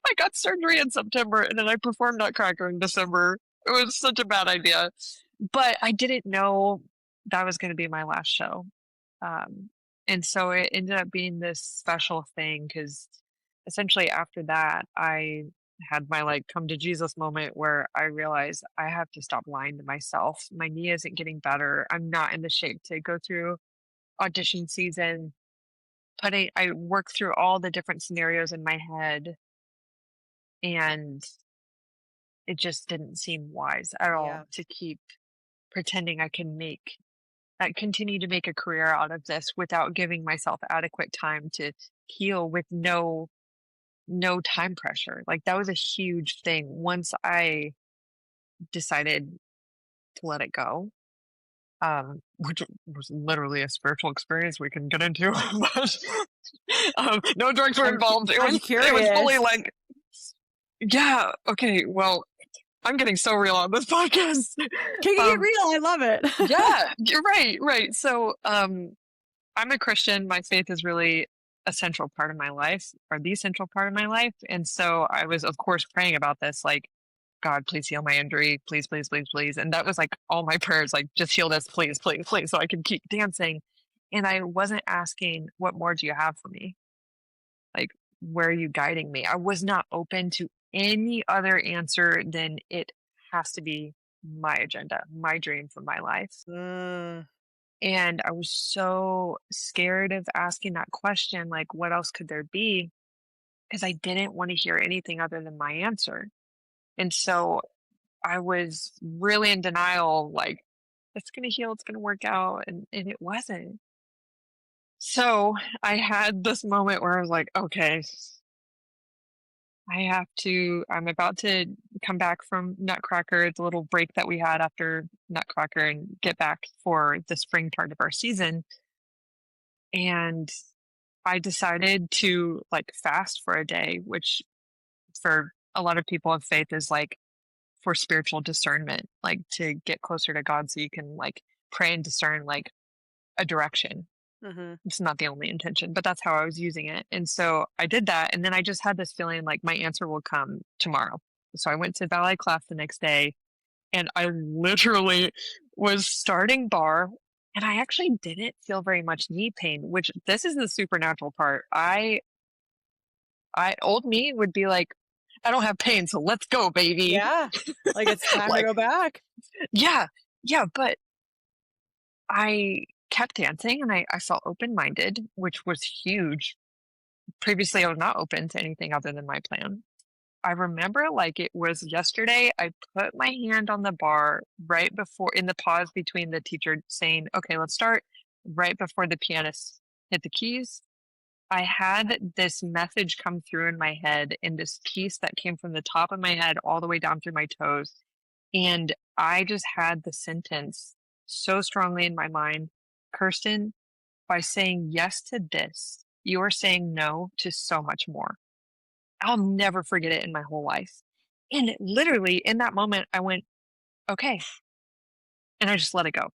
I got surgery in September and then I performed Nutcracker in December. It was such a bad idea, but I didn't know that was going to be my last show. Um, and so it ended up being this special thing because essentially after that, I had my like come to Jesus moment where I realized I have to stop lying to myself. My knee isn't getting better. I'm not in the shape to go through audition season. I worked through all the different scenarios in my head, and it just didn't seem wise at all Yeah. to keep pretending I continue to make a career out of this without giving myself adequate time to heal with no time pressure. Like that was a huge thing once I decided to let it go. Which was literally a spiritual experience we can get into, but no drugs were involved. I'm It was fully curious. like, yeah, okay, well, I'm getting so real on this podcast. Can you get Um, real? I love it. yeah, you're right, right. So, I'm a Christian. My faith is really a central part of my life, or the central part of my life. And so I was, of course, praying about this, like, God, please heal my injury. Please, please, please, please. And that was like all my prayers, like, just heal this, please, please, please, so I can keep dancing. And I wasn't asking, what more do you have for me? Like, where are you guiding me? I was not open to any other answer than it has to be my agenda, my dream for my life. Mm, And I was so scared of asking that question, like, what else could there be? Because I didn't want to hear anything other than my answer. And so I was really in denial, like, it's going to heal, it's going to work out. And it wasn't. So I had this moment where I was like, okay, I'm about to come back from Nutcracker, the little break that we had after Nutcracker, and get back for the spring part of our season. And I decided to like fast for a day, which for a lot of people of faith is like for spiritual discernment, like to get closer to God so you can like pray and discern like a direction. hmm It's not the only intention, but that's how I was using it. And so I did that. And then I just had this feeling like my answer will come tomorrow. So I went to ballet class the next day, and I literally was starting bar, and I actually didn't feel very much knee pain, which this is the supernatural part. Old me would be like, I don't have pain, so let's go, baby. Yeah. Like it's time to Like, go back. yeah, yeah, but I kept dancing and I felt open minded, which was huge. Previously, I was not open to anything other than my plan. I remember like it was yesterday, I put my hand on the bar right before, in the pause between the teacher saying, okay, let's start, right before the pianist hit the keys. I had this message come through in my head in this piece that came from the top of my head all the way down through my toes. And I just had the sentence so strongly in my mind, Kirsten, by saying yes to this, you are saying no to so much more. I'll never forget it in my whole life. And literally in that moment, I went, okay. And I just let it go.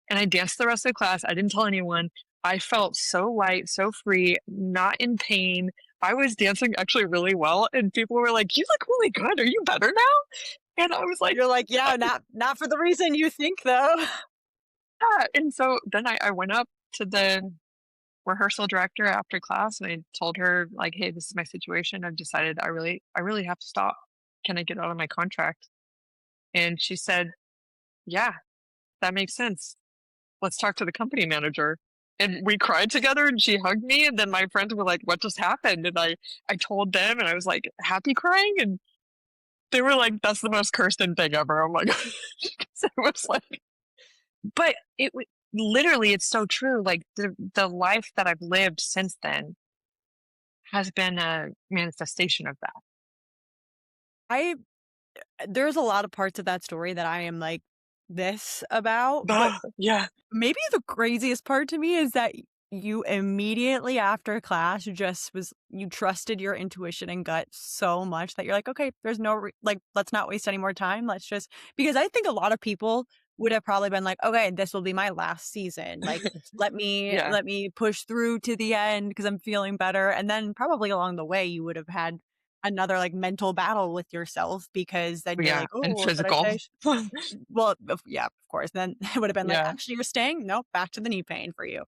And I danced the rest of the class. I didn't tell anyone. I felt so light, so free, not in pain. I was dancing actually really well. And people were like, you look really good. Are you better now? And I was like, You're like, "Yeah, not for the reason you think, though." yeah. And so then I went up to the rehearsal director after class and I told her like, hey, this is my situation. I've decided I really have to stop. Can I get out of my contract? And she said, yeah, that makes sense. Let's talk to the company manager. And we cried together and she hugged me. And then my friends were like, what just happened? And I told them and I was like, happy crying. And they were like, that's the most Kirsten thing ever. I'm like, it was like, but literally, it's so true. Like the life that I've lived since then has been a manifestation of that. I There's a lot of parts of that story that I am like this about, but Yeah. maybe the craziest part to me is that you immediately after class just you trusted your intuition and gut so much that you're like, okay, there's no like, let's not waste any more time. Let's just, because I think a lot of people would have probably been like, okay, this will be my last season. Like, Yeah. let me push through to the end because I'm feeling better. And then probably along the way, you would have had another like mental battle with yourself because then you're Yeah. like, And oh, should I physical. stay? Well, yeah, of course. Then it would have been like, Yeah. actually, you're staying? Nope, back to the knee pain for you.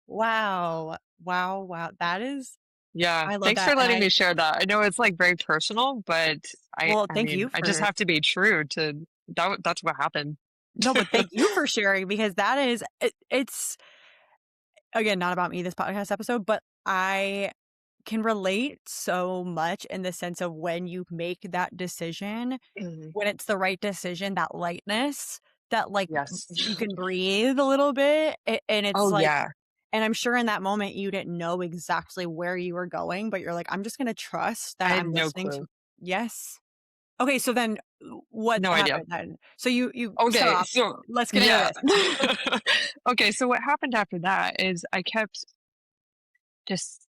Wow. Wow, wow. That is Yeah. I love Thanks for that, and letting me share that. I know it's like very personal, but well, I thank mean, you I just for have to be true to that's what happened. no, but thank you for sharing because that is it's again, not about me, this podcast episode, but I can relate so much in the sense of when you make that decision, Mhm. when it's the right decision, that lightness, that, like, Yes. you can breathe a little bit, and it's Oh like yeah. and I'm sure in that moment you didn't know exactly where you were going, but you're like, "I'm just gonna trust I that had I'm no listening to." clue. Yes. Okay, so then what No idea. happened then? So you Okay, stop. so Let's get into yeah. this. Okay, so what happened after that is I kept just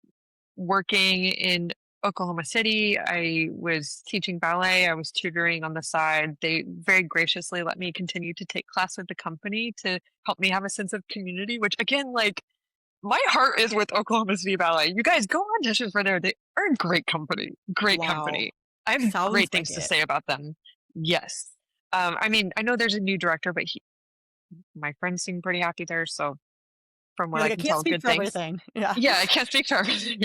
working in Oklahoma City. I was teaching ballet, I was tutoring on the side. They very graciously let me continue to take class with the company to help me have a sense of community, which again, like my heart is with Oklahoma City Ballet. You guys go audition for there. They are a great company. Great Wow. company. I have Sounds great like things to it. say about them. Yes. I mean, I know there's a new director, but my friends seem pretty happy there. So from what You're I like, "I can can't tell, speak good for things. everything." Yeah. Yeah, I can't speak for everything.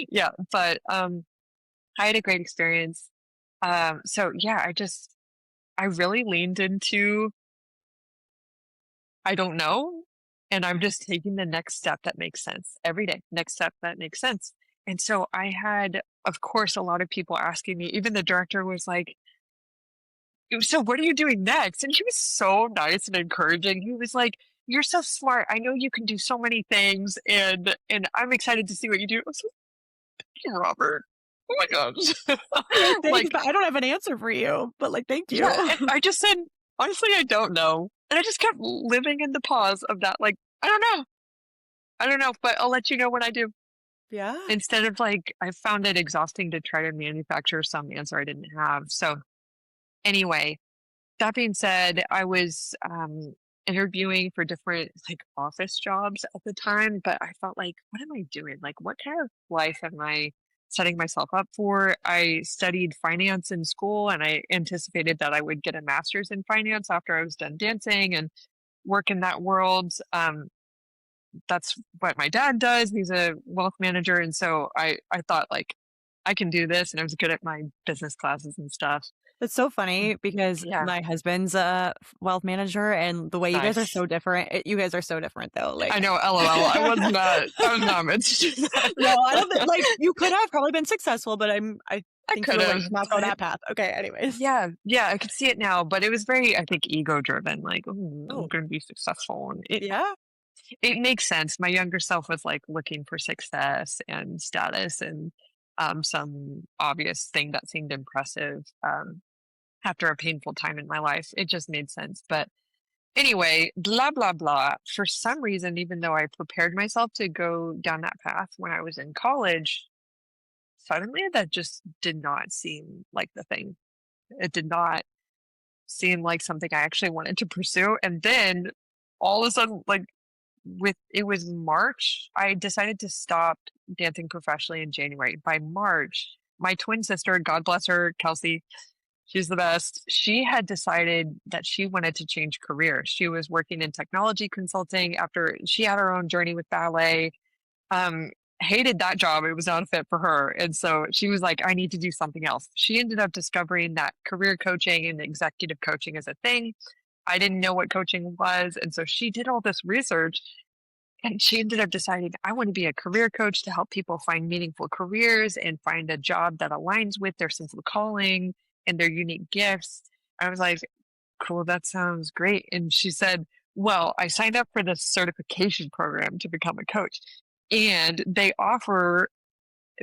Yeah, but I had a great experience. So yeah, I really leaned into I don't know, and I'm just taking the next step that makes sense every day. Next step that makes sense. And so I had, of course, a lot of people asking me. Even the director was like, so what are you doing next? And he was so nice and encouraging. He was like, you're so smart. I know you can do so many things, and I'm excited to see what you do. I was like, thank you, Robert. Oh my gosh. Like, thanks, Like, but I don't have an answer for you, but, like, thank yeah, you. and I just said, honestly, I don't know. And I just kept living in the pause of that, like, I don't know. I don't know, but I'll let you know when I do. Yeah. Instead of like, I found it exhausting to try to manufacture some answer I didn't have. So anyway, that being said, I was interviewing for different like office jobs at the time, but I felt like, what am I doing? Like, what kind of life am I setting myself up for? I studied finance in school and I anticipated that I would get a master's in finance after I was done dancing and work in that world. That's what my dad does. He's a wealth manager. And so I thought like I can do this. And I was good at my business classes and stuff. It's so funny because Yeah. my husband's a wealth manager, and the way you guys are Nice. so different you guys are so different, though, I like know, LOL. I was not meant to do that. No, I don't think like, you could have probably been successful, but I I think you could would, like, have, not go but that path. Okay, anyways. yeah, yeah, I could see it now, but it was very, I think, ego driven. Like, "Ooh, I'm Oh, going to be successful," and yeah? it makes sense. My younger self was like looking for success and status and some obvious thing that seemed impressive. After a painful time in my life, it just made sense. But anyway, blah blah blah. For some reason, even though I prepared myself to go down that path when I was in college, suddenly that just did not seem like the thing. It did not seem like something I actually wanted to pursue. And then all of a sudden, like with it was March, I decided to stop dancing professionally in January. By March, my twin sister, God bless her, Kelsey, She's the best. She had decided that she wanted to change careers. She was working in technology consulting after she had her own journey with ballet. Um, Hated that job. It was not a fit for her. And so she was like, I need to do something else. She ended up discovering that career coaching and executive coaching is a thing. I didn't know what coaching was. And so she did all this research and she ended up deciding, I want to be a career coach to help people find meaningful careers and find a job that aligns with their sense of calling and their unique gifts. I was like, cool, that sounds great. And she said, well, I signed up for this certification program to become a coach. And they offer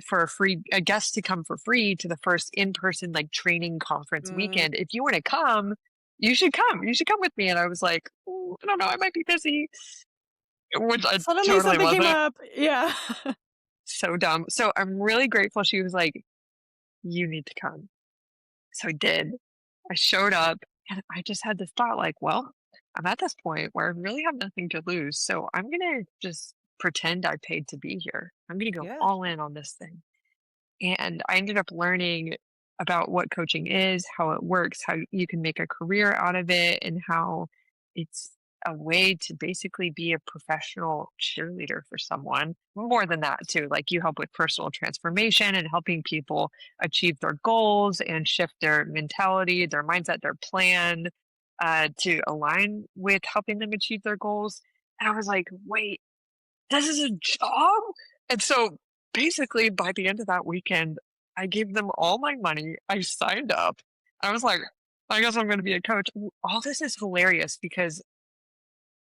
for a guest to come for free to the first in-person like training conference Mm. weekend. If you want to come, you should come. You should come with me. And I was like, "Ooh, I don't know, I might be busy," which I Suddenly totally something came wasn't. up. Yeah. So dumb. So I'm really grateful she was like, you need to come. So I did. I showed up and I just had this thought like, well, I'm at this point where I really have nothing to lose. So I'm going to just pretend I paid to be here. I'm going to go Yeah. all in on this thing. And I ended up learning about what coaching is, how it works, how you can make a career out of it, and how it's a way to basically be a professional cheerleader for someone. More than that, too. Like you help with personal transformation and helping people achieve their goals and shift their mentality, their mindset, their plan to align with helping them achieve their goals. And I was like, wait, this is a job? And so basically by the end of that weekend, I gave them all my money. I signed up. I was like, I guess I'm going to be a coach. All this is hilarious because,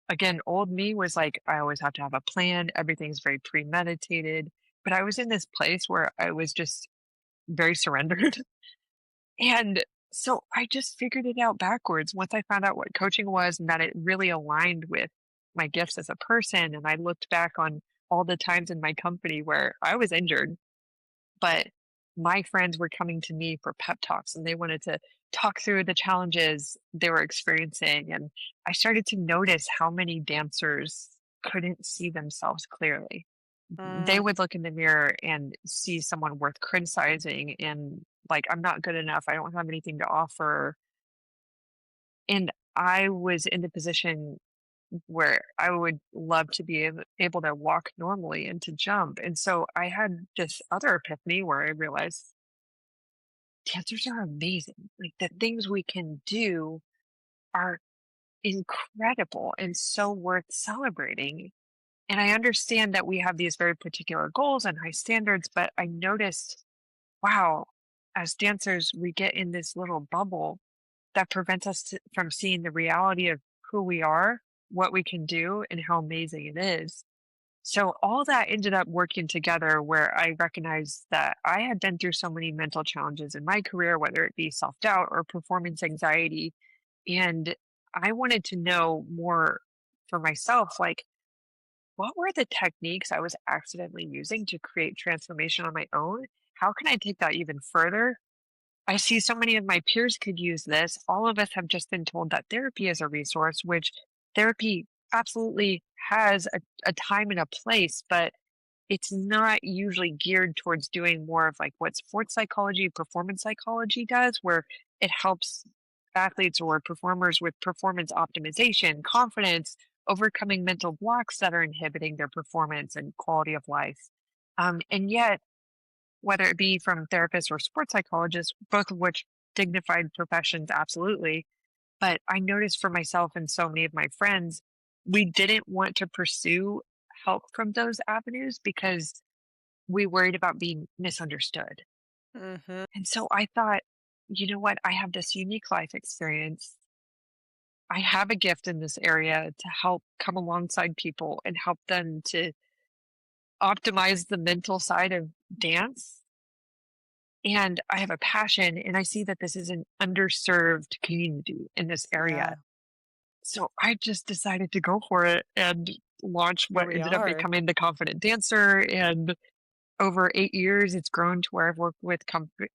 again, old me was like, I always have to have a plan. Everything's very premeditated. But I was in this place where I was just very surrendered. And so I just figured it out backwards once I found out what coaching was and that it really aligned with my gifts as a person. And I looked back on all the times in my company where I was injured, but my friends were coming to me for pep talks and they wanted to talk through the challenges they were experiencing. And I started to notice how many dancers couldn't see themselves clearly. They Mm. would look in the mirror and see someone worth criticizing and like, I'm not good enough. I don't have anything to offer. And I was in the position where I would love to be able to walk normally and to jump. And so I had this other epiphany where I realized dancers are amazing. Like the things we can do are incredible and so worth celebrating. And I understand that we have these very particular goals and high standards, but I noticed, wow, as dancers, we get in this little bubble that prevents us from seeing the reality of who we are, what we can do, and how amazing it is. So all that ended up working together where I recognized that I had been through so many mental challenges in my career, whether it be self doubt or performance anxiety. And I wanted to know more for myself, like, what were the techniques I was accidentally using to create transformation on my own? How can I take that even further? I see so many of my peers could use this. All of us have just been told that therapy is a resource, which therapy absolutely has a time and a place, but it's not usually geared towards doing more of like what sports psychology, performance psychology does, where it helps athletes or performers with performance optimization, confidence, overcoming mental blocks that are inhibiting their performance and quality of life. And yet, whether it be from therapists or sports psychologists, both of which dignified professions, absolutely. But I noticed for myself and so many of my friends, we didn't want to pursue help from those avenues because we worried about being misunderstood. Mhm. And so I thought, you know what? I have this unique life experience. I have a gift in this area to help come alongside people and help them to optimize the mental side of dance. And I have a passion, and I see that this is an underserved community in this area. Yeah. So I just decided to go for it and launch Here what we ended up are. becoming the Confident Dancer. And over 8 years, it's grown to where I've worked with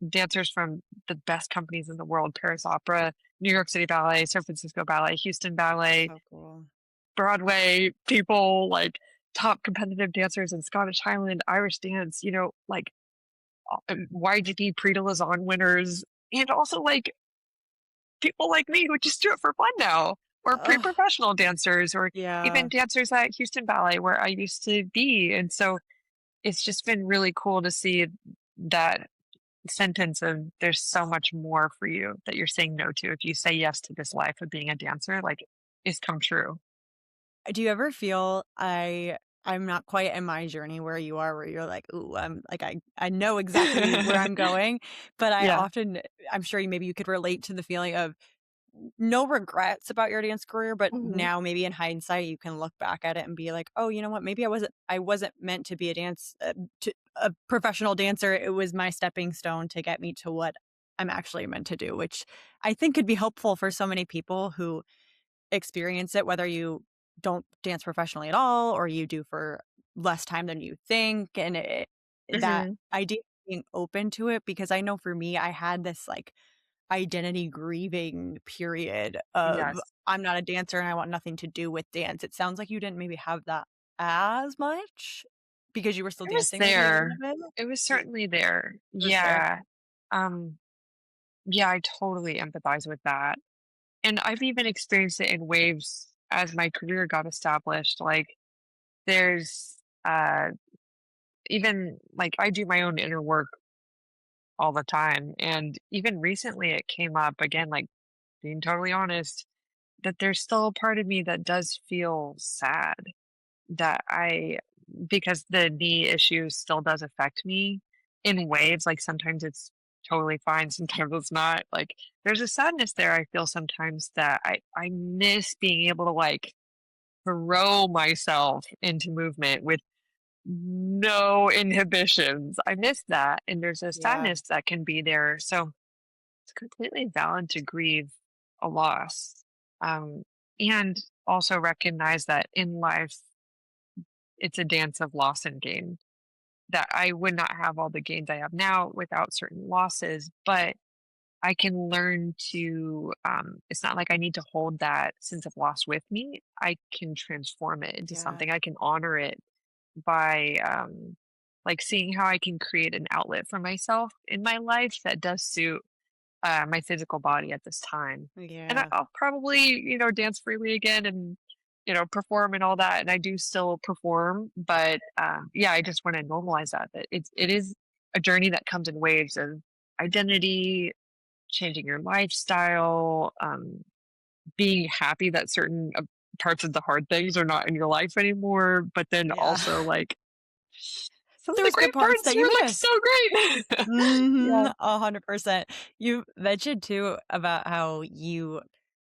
dancers from the best companies in the world: Paris Opera, New York City Ballet, San Francisco Ballet, Houston Ballet, So cool. Broadway people, like top competitive dancers in Scottish Highland, Irish dance, like YGP Prix de Lausanne winners, and also like people like me who just do it for fun now, or Ugh, pre-professional dancers, or even yeah. dancers at Houston Ballet where I used to be. And so it's just been really cool to see that sentence of there's so much more for you that you're saying no to if you say yes to this life of being a dancer, like, it's come true. Do you ever feel I'm not quite in my journey where you are, where you're like, "Ooh, I'm like, I know exactly where I'm going," but I Yeah. often I'm sure maybe you could relate to the feeling of no regrets about your dance career, but Mhm. now maybe in hindsight, you can look back at it and be like, "Oh, you know what? Maybe I wasn't meant to be a professional dancer. It was my stepping stone to get me to what I'm actually meant to do," which I think could be helpful for so many people who experience it, whether you don't dance professionally at all or you do for less time than you think, and that Mhm. idea of being open to it, because I know for me, I had this, like, identity grieving period of, Yes. "I'm not a dancer and I want nothing to do with dance." It sounds like you didn't maybe have that as much because you were still It was dancing maybe a little there. bit? It was certainly there. For sure. Yeah. Um, yeah, I totally empathize with that. And I've even experienced it in waves as my career got established. Like, there's even like I do my own inner work all the time. And even recently it came up again, like, being totally honest, that there's still a part of me that does feel sad that because the knee issue still does affect me in waves. Like, sometimes it's totally fine, sometimes it's not. Like, there's a sadness there I feel sometimes that I miss being able to, like, throw myself into movement with no inhibitions. I miss that, and there's a Yeah. sadness that can be there. So it's completely valid to grieve a loss, um, and also recognize that in life it's a dance of loss and gain. That I would not have all the gains I have now without certain losses, but I can learn to. It's not like I need to hold that sense of loss with me. I can transform it into Yeah. something. I can honor it by like seeing how I can create an outlet for myself in my life that does suit my physical body at this time. And Yeah. I'll probably, dance freely again and, perform and all that. And I do still perform, but yeah, I just want to normalize that it is a journey that comes in waves of identity, changing your lifestyle, being happy that certain parts of the hard things are not in your life anymore, but then Yeah. also like some of the There's good great parts parts that you were like so missed. great. Yeah. Mhm, 100%. You mentioned too about how you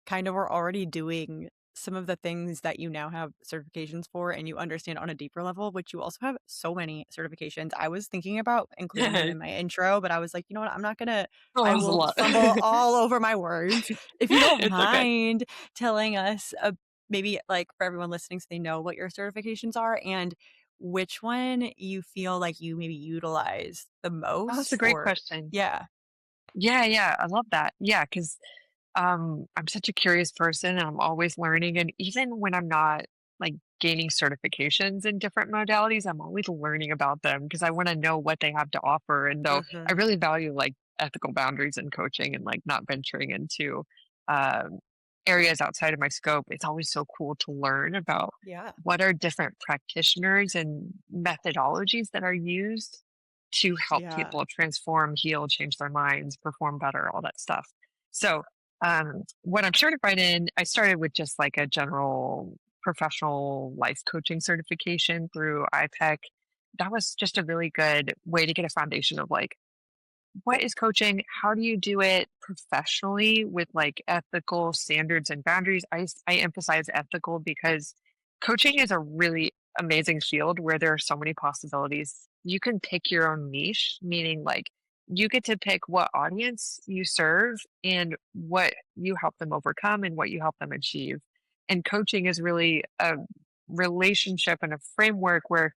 kind of were already doing some of the things that you now have certifications for and you understand on a deeper level, which you also have so many certifications. I was thinking about including them in my intro, but I was like, you know what? Oh, I that was a will lot. fumble all over my words. If you don't It's okay. mind telling us, maybe like for everyone listening so they know what your certifications are and which one you feel like you maybe utilize the Oh, that's a most great or question. yeah. Yeah, yeah, I love that. Yeah, because I'm such a curious person and I'm always learning. And even when I'm not like gaining certifications in different modalities, I'm always learning about them because I want to know what they have to offer. And though I Mhm. really value like ethical boundaries in coaching and like not venturing into um, areas outside of my scope, it's always so cool to learn about Yeah. what are different practitioners and methodologies that are used to help Yeah. people transform, heal, change their minds, perform better, all that stuff. So, what I'm certified in, I started with just like a general professional life coaching certification through IPEC. That was just a really good way to get a foundation of like, what is coaching? How do you do it professionally with like ethical standards and boundaries? I emphasize ethical because coaching is a really amazing field where there are so many possibilities. You can pick your own niche, meaning like you get to pick what audience you serve and what you help them overcome and what you help them achieve. And coaching is really a relationship and a framework where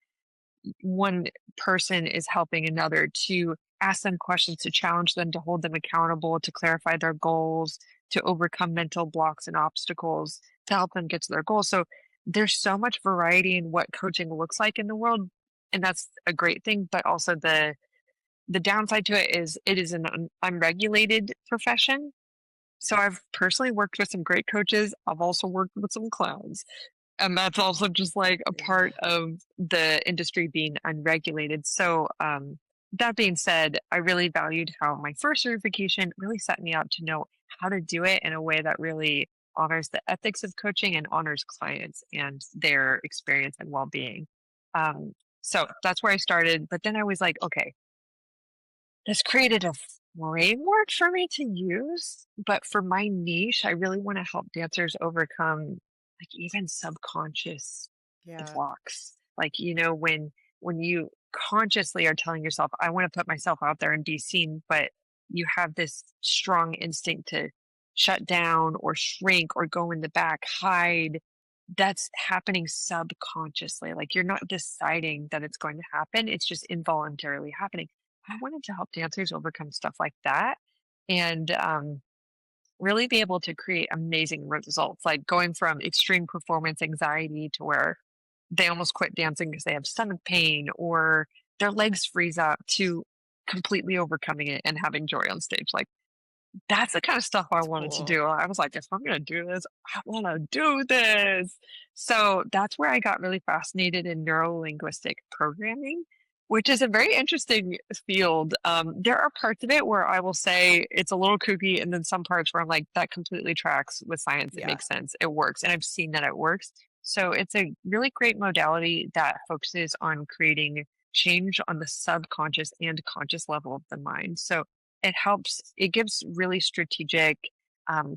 one person is helping another to ask them questions, to challenge them, to hold them accountable, to clarify their goals, to overcome mental blocks and obstacles, to help them get to their goals. So there's so much variety in what coaching looks like in the world, and that's a great thing. But also the downside to it is an unregulated profession, So I've personally worked with some great coaches. I've also worked with some clowns. And that's also just like a Yeah. part of the industry being unregulated. So, that being said, I really valued how my first certification really set me up to know how to do it in a way that really honors the ethics of coaching and honors clients and their experience and well being. Um, so that's where I started. But then I was like, okay, this created a framework for me to use, but for my niche, I really want to help dancers overcome like even subconscious Yeah. blocks. Like, when you consciously are telling yourself, I want to put myself out there and be seen, but you have this strong instinct to shut down or shrink or go in the back, hide. That's happening subconsciously. Like you're not deciding that it's going to happen. It's just involuntarily happening. I wanted to help dancers overcome stuff like that and really be able to create amazing results, like going from extreme performance anxiety to where they almost quit dancing because they have stomach pain or their legs freeze up to completely overcoming it and having joy on stage. Like that's the kind of stuff I That's wanted to cool. do. I was like, if I'm going to do this, I want to do this. So that's where I got really fascinated in neuro linguistic programming, which is a very interesting field. There are parts of it where I will say it's a little kooky, and then some parts where I'm like, that completely tracks with science. It Yeah. makes sense. It works. And I've seen that it works. So it's a really great modality that focuses on creating change on the subconscious and conscious level of the mind. So it gives really strategic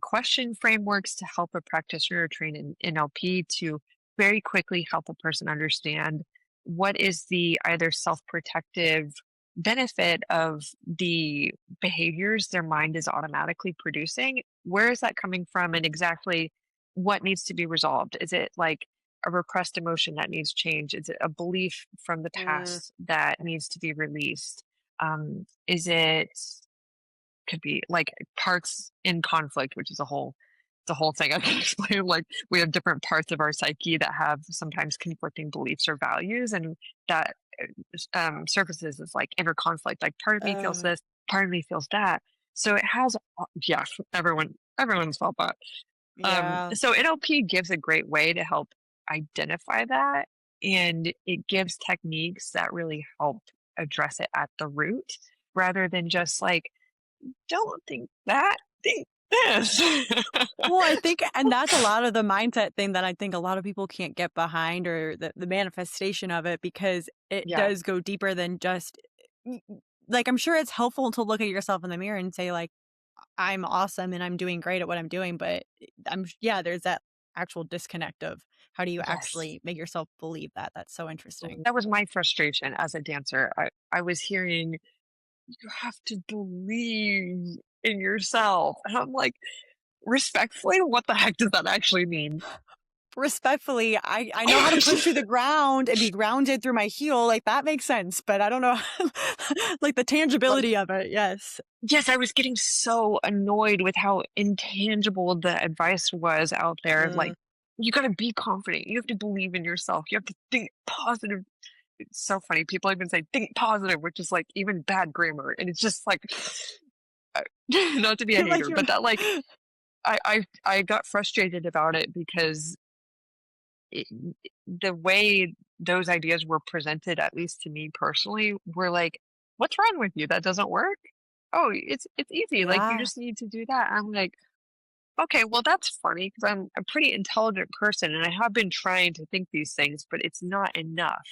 question frameworks to help a practitioner train in NLP to very quickly help a person understand what is the either self-protective benefit of the behaviors their mind is automatically producing. Where is that coming from, and exactly what needs to be resolved? Is it like a repressed emotion that needs change? Is it a belief from the Mm, past that needs to be released? Is it could be like parts in conflict, which is a whole thing I can explain. Like we have different parts of our psyche that have sometimes conflicting beliefs or values, and that surfaces as like inner conflict. Like part of me feels uh, this, part of me feels that. So it has, yeah, everyone's felt that. yeah. So NLP gives a great way to help identify that, and it gives techniques that really help address it at the root rather than just like don't think that, think this. Well, I think and that's a lot of the mindset thing that I think a lot of people can't get behind or the manifestation of it because it Yeah. does go deeper than just like, I'm sure it's helpful to look at yourself in the mirror and say, like, "I'm awesome and I'm doing great at what I'm doing," but yeah, there's that actual disconnect of how do you Yes. actually make yourself believe that? That's so interesting. That was my frustration as a dancer. I was hearing, "You have to believe in yourself." And I'm like, respectfully, what the heck does that actually mean? Respectfully, I know how to push through the ground and be grounded through my heel, like, that makes sense, but I don't know like, the Like, tangibility of it, yes. yes, I was getting so annoyed with how intangible the advice was out there. Mm. Like, you gotta be confident. You have to believe in yourself. You have to think positive. It's so funny. People even say think positive, which is like even bad grammar. And it's just like, not to be a You're like, hater, you're but that like, I got frustrated about it because it, the way those ideas were presented, at least to me personally, were like, what's wrong with you? That doesn't work. Oh, it's easy. Like you yeah. just need to do that. I'm like, okay, well that's funny because I'm a pretty intelligent person and I have been trying to think these things, but it's not enough.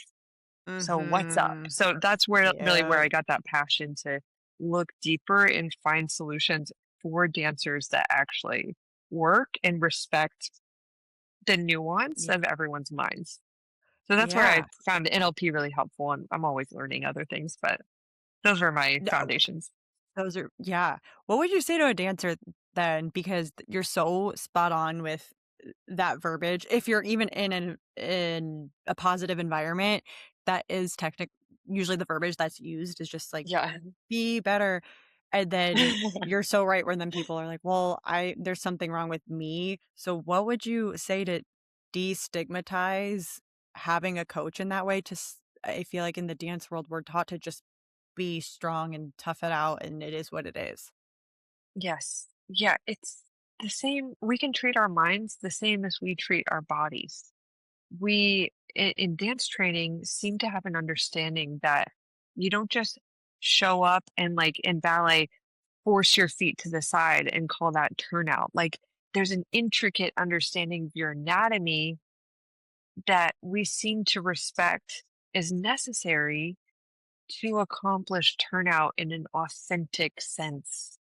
So what's up? Mhm. So that's where really where Yeah. I got that passion to look deeper and find solutions for dancers that actually work and respect the nuance Ye of everyone's minds. So that's where I yeah. found NLP really helpful, and I'm always learning other things, but those are my No, foundations. those are yeah. What would you say to a dancer then? Because you're so spot on with that verbiage. If you're even in a positive environment, that is usually the verbiage that's used is just like, Yeah. "Be better." And then you're so right when then people are like, "Well, I there's something wrong with me." So what would you say to destigmatize having a coach in that way I feel like in the dance world, we're taught to just be strong and tough it out, and it is what it is. Yes. yeah, it's the same. We can treat our minds the same as we treat our bodies. We in dance training seem to have an understanding that you don't just show up and like in ballet force your feet to the side and call that turnout. Like there's an intricate understanding of your anatomy that we seem to respect is necessary to accomplish turnout in an authentic sense.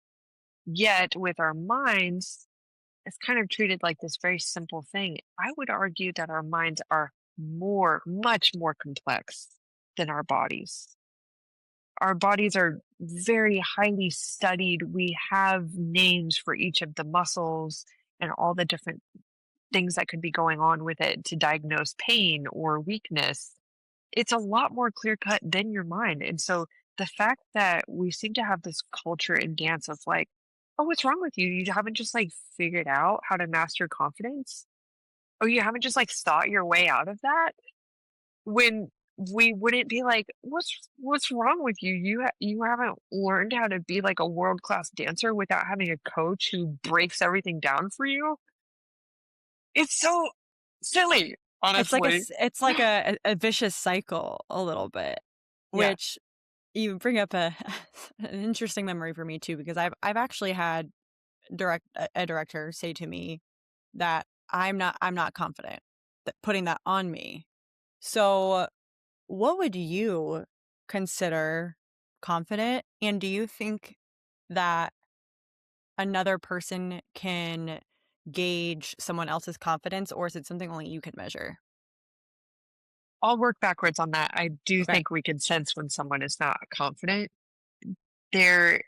Yet with our minds, it's kind of treated like this very simple thing. I would argue that our minds are much more complex than our bodies. Our bodies are very highly studied. We have names for each of the muscles and all the different things that could be going on with it to diagnose pain or weakness. It's a lot more clear cut than your mind. And so the fact that we seem to have this culture in dance of like, oh, what's wrong with you? You haven't just like figured out how to master confidence? Oh, you haven't just like thought your way out of that? When we wouldn't be like, what's wrong with you? You haven't learned how to be like a world-class dancer without having a coach who breaks everything down for you? It's so silly, honestly. It's like a vicious cycle a little bit, Yeah. which you bring up a an interesting memory for me too, because I've actually had a director say to me that I'm not confident, that putting that on me. So, what would you consider confident? And do you think that another person can gauge someone else's confidence, or is it something only you can measure? I'll work backwards on that. I do Okay. think we can sense when someone is not confident. They're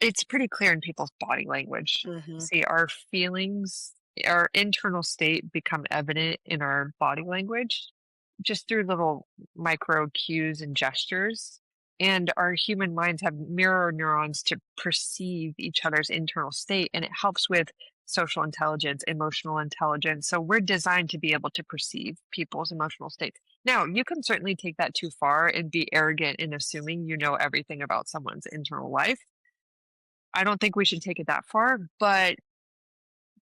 it's pretty clear in people's body language. Mhm. See, our feelings, our internal state become evident in our body language just through little micro cues and gestures. And our human minds have mirror neurons to perceive each other's internal state, and it helps with social intelligence, emotional intelligence. So we're designed to be able to perceive people's emotional states. Now, you can certainly take that too far and be arrogant in assuming you know everything about someone's internal life. I don't think we should take it that far, but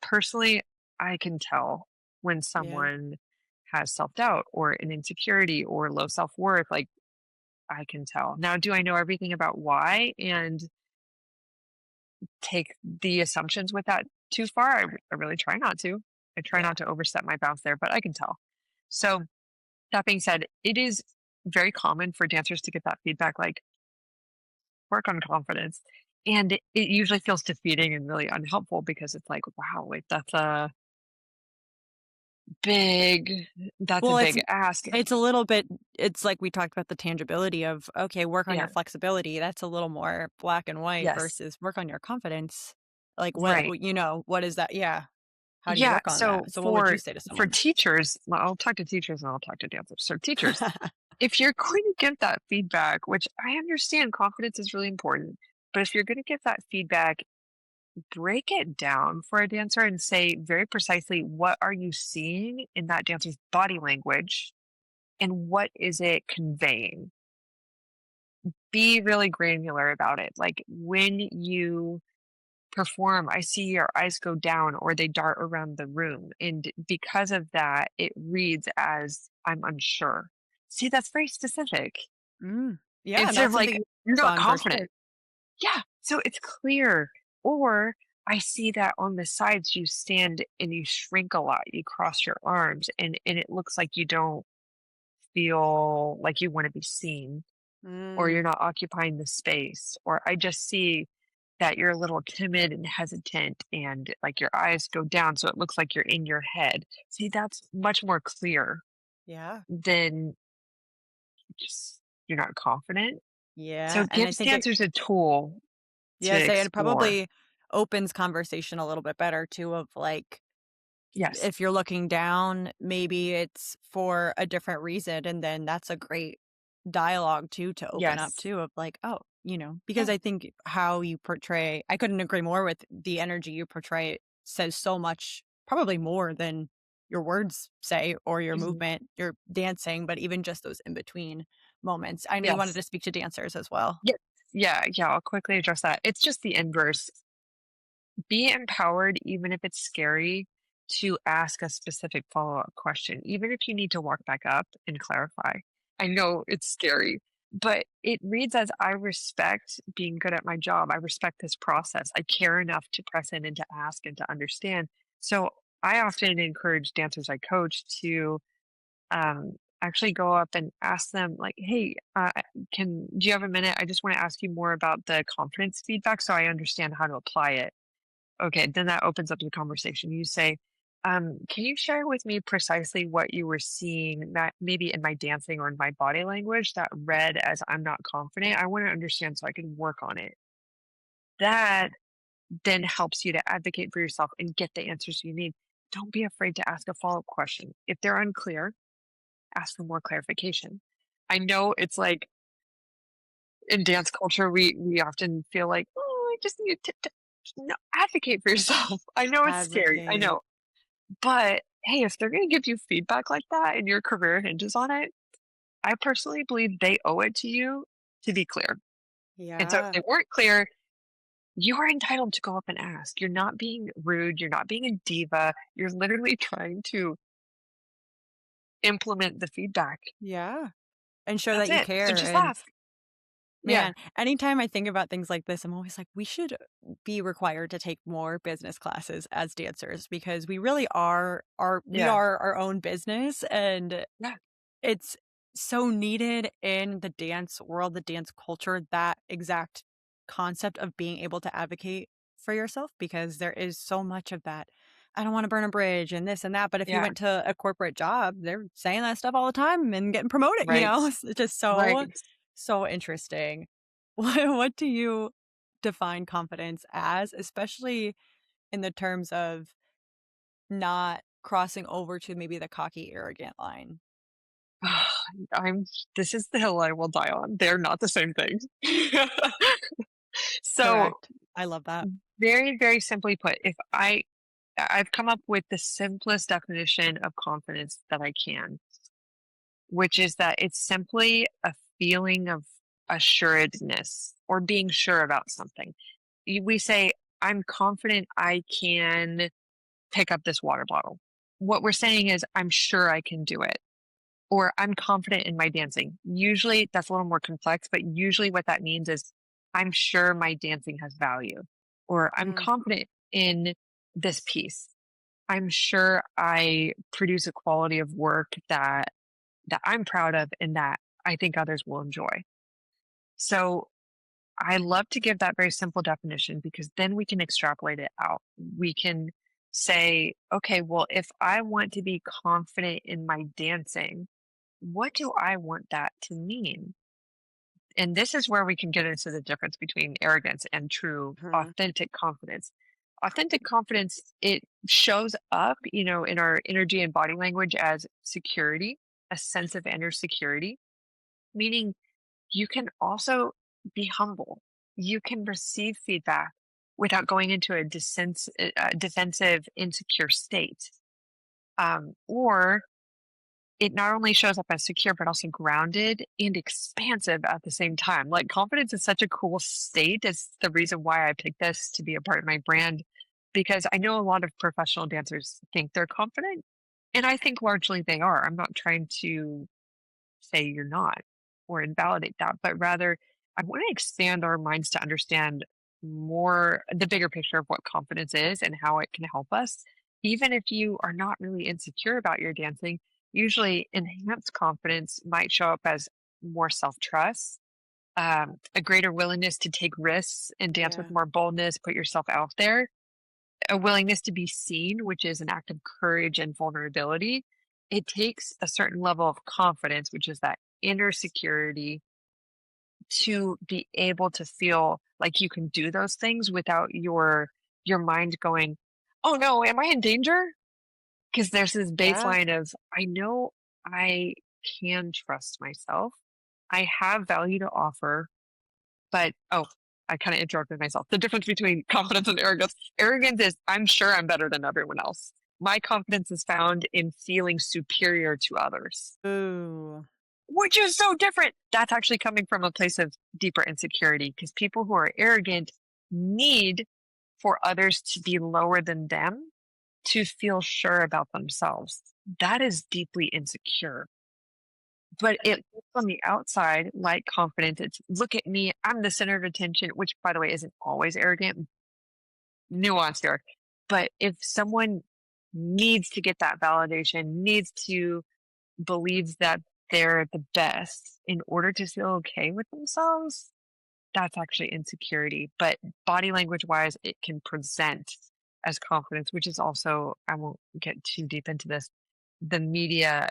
personally, I can tell when Yeah. someone has self-doubt or an insecurity or low self-worth, like I can tell. Now, do I know everything about why and take the assumptions with that too far? I really try not to. I try Yeah. not to overstep my bounds there, but I can tell. So, that being said, it is very common for dancers to get that feedback like, work on confidence. And it usually feels defeating and really unhelpful because it's like, wow, like big that's a Well, big ask. it's a little bit, it's like we talked about the tangibility of, okay, work on your Yeah. flexibility. That's a little more black and white Yes. versus work on your confidence. Like Right. what is that? Yeah. How do you Yeah. work on that? So So what would you for say to for someone? teachers, well, I'll talk to teachers and I'll talk to dancers. So teachers, if you're going to give that feedback, which I understand confidence is really important, but if you're going to give that feedback, break it down for a dancer and say very precisely what are you seeing in that dancer's body language and what is it conveying? Be really granular about it. Like when you perform, I see your eyes go down or they dart around the room. And because of that, it reads as I'm unsure. See, that's very specific. Mm. Yeah, and Instead of that's like, something you you're work not on for confident. sure. Yeah. So it's clear. Or I see that on the sides you stand and you shrink a lot. You cross your arms and it looks like you don't feel like you want to be seen or Mm. you're not occupying the space, or I just see that you're a little timid and hesitant and like your eyes go down so it looks like you're in your head. See, that's much more clear Yeah. than just you're not confident. So Yeah. it And I gives think dancers a tool to yeah, say it explore. probably opens conversation a little bit better too, of like, Yes. if you're looking down, maybe it's for a different reason, and then that's a great dialogue too to open up Yes. too, of like, oh, because Yeah. I think how you portray, I couldn't agree more with the energy you portray says so much, probably more than your words say or your Mhm. movement, your dancing, but even just those in between moments. I know you wanted Yes. to speak to dancers as well. Yes. Yeah. Yeah. I'll quickly address that. It's just the inverse. be empowered, even if it's scary, to ask a specific follow-up question, even if you need to walk back up and clarify. I know it's scary, but it reads as I respect being good at my job. I respect this process. I care enough to press in and to ask and to understand. So I often encourage dancers I coach to actually go up and ask them, like, hey, do you have a minute? I just want to ask you more about the confidence feedback so I understand how to apply it. Okay, then that opens up the conversation. You say, can you share with me precisely what you were seeing that maybe in my dancing or in my body language that read as I'm not confident? I want to understand so I can work on it. That then helps you to advocate for yourself and get the answers you need. Don't be afraid to ask a follow up question. If they're unclear, ask for more clarification. I know it's like in dance culture, we often feel like, oh, I just need to no, advocate for yourself. I know it's scary. I Advocate. know. But hey, if they're going to give you feedback like that and your career hinges on it, I personally believe they owe it to you to be clear. And so if Yeah. they weren't clear, you are entitled to go up and ask. You're not being rude. You're not being a diva. You're literally trying to implement the feedback. Yeah. And show That's that you it. So care. just And ask. Yeah. man, anytime I think about things like this, I'm always like, we should be required to take more business classes as dancers because we really we Yeah. are our own business, and Yeah. it's so needed in the dance world, the dance culture, that exact concept of being able to advocate for yourself, because there is so much of that. I don't want to burn a bridge and this and that. But if you Yeah. went to a corporate job, they're saying that stuff all the time and getting promoted, you Right. know? It's just Right. so interesting. What do you define confidence as, especially in the terms of not crossing over to maybe the cocky, arrogant line? I'm this is the hill I will die on. They're not the same thing. So Correct. I love that. very, very simply put, if I've come up with the simplest definition of confidence that I can, which is that it's simply a feeling of assuredness or being sure about something. We say, I'm confident I can pick up this water bottle. What we're saying is, I'm sure I can do it, or I'm confident in my dancing. Usually that's a little more complex, but usually what that means is I'm sure my dancing has value, or I'm Mm, confident in this piece. I'm sure I produce a quality of work that I'm proud of and that I think others will enjoy. So I love to give that very simple definition because then we can extrapolate it out. We can say, okay, well, if I want to be confident in my dancing, what do I want that to mean? And this is where we can get into the difference between arrogance and true mhm. authentic confidence. Authentic confidence, it shows up, in our energy and body language as security, a sense of inner security, meaning you can also be humble. You can receive feedback without going into a defensive, insecure state. Or it not only shows up as secure, but also grounded and expansive at the same time. Like confidence is such a cool state. It's the reason why I picked this to be a part of my brand because I know a lot of professional dancers think they're confident. And I think largely they are. I'm not trying to say you're not or invalidate that, but rather I want to expand our minds to understand more the bigger picture of what confidence is and how it can help us. Even if you are not really insecure about your dancing, usually enhanced confidence might show up as more self trust, a greater willingness to take risks and dance with Yeah. more boldness, put yourself out there, a willingness to be seen, which is an act of courage and vulnerability. It takes a certain level of confidence, which is that inner security, to be able to feel like you can do those things without your mind going, "Oh no, am I in danger?" Because there's this Yeah. baseline of I know I can trust myself. I have value to offer, but I kind of interrupted myself. The difference between confidence and arrogance. Arrogance is I'm sure I'm better than everyone else. My confidence is found in feeling superior to others, Ooh. which is so different. That's actually coming from a place of deeper insecurity because people who are arrogant need for others to be lower than them to feel sure about themselves. That is deeply insecure. But it looks on the outside like confidence. It's look at me, I'm the center of attention, which by the way isn't always arrogant, nuance there. But if someone needs to get that validation, needs to believes that they're the best in order to feel okay with themselves, that's actually insecurity. But body language wise, it can present as confidence, which is also, I won't get too deep into this. The media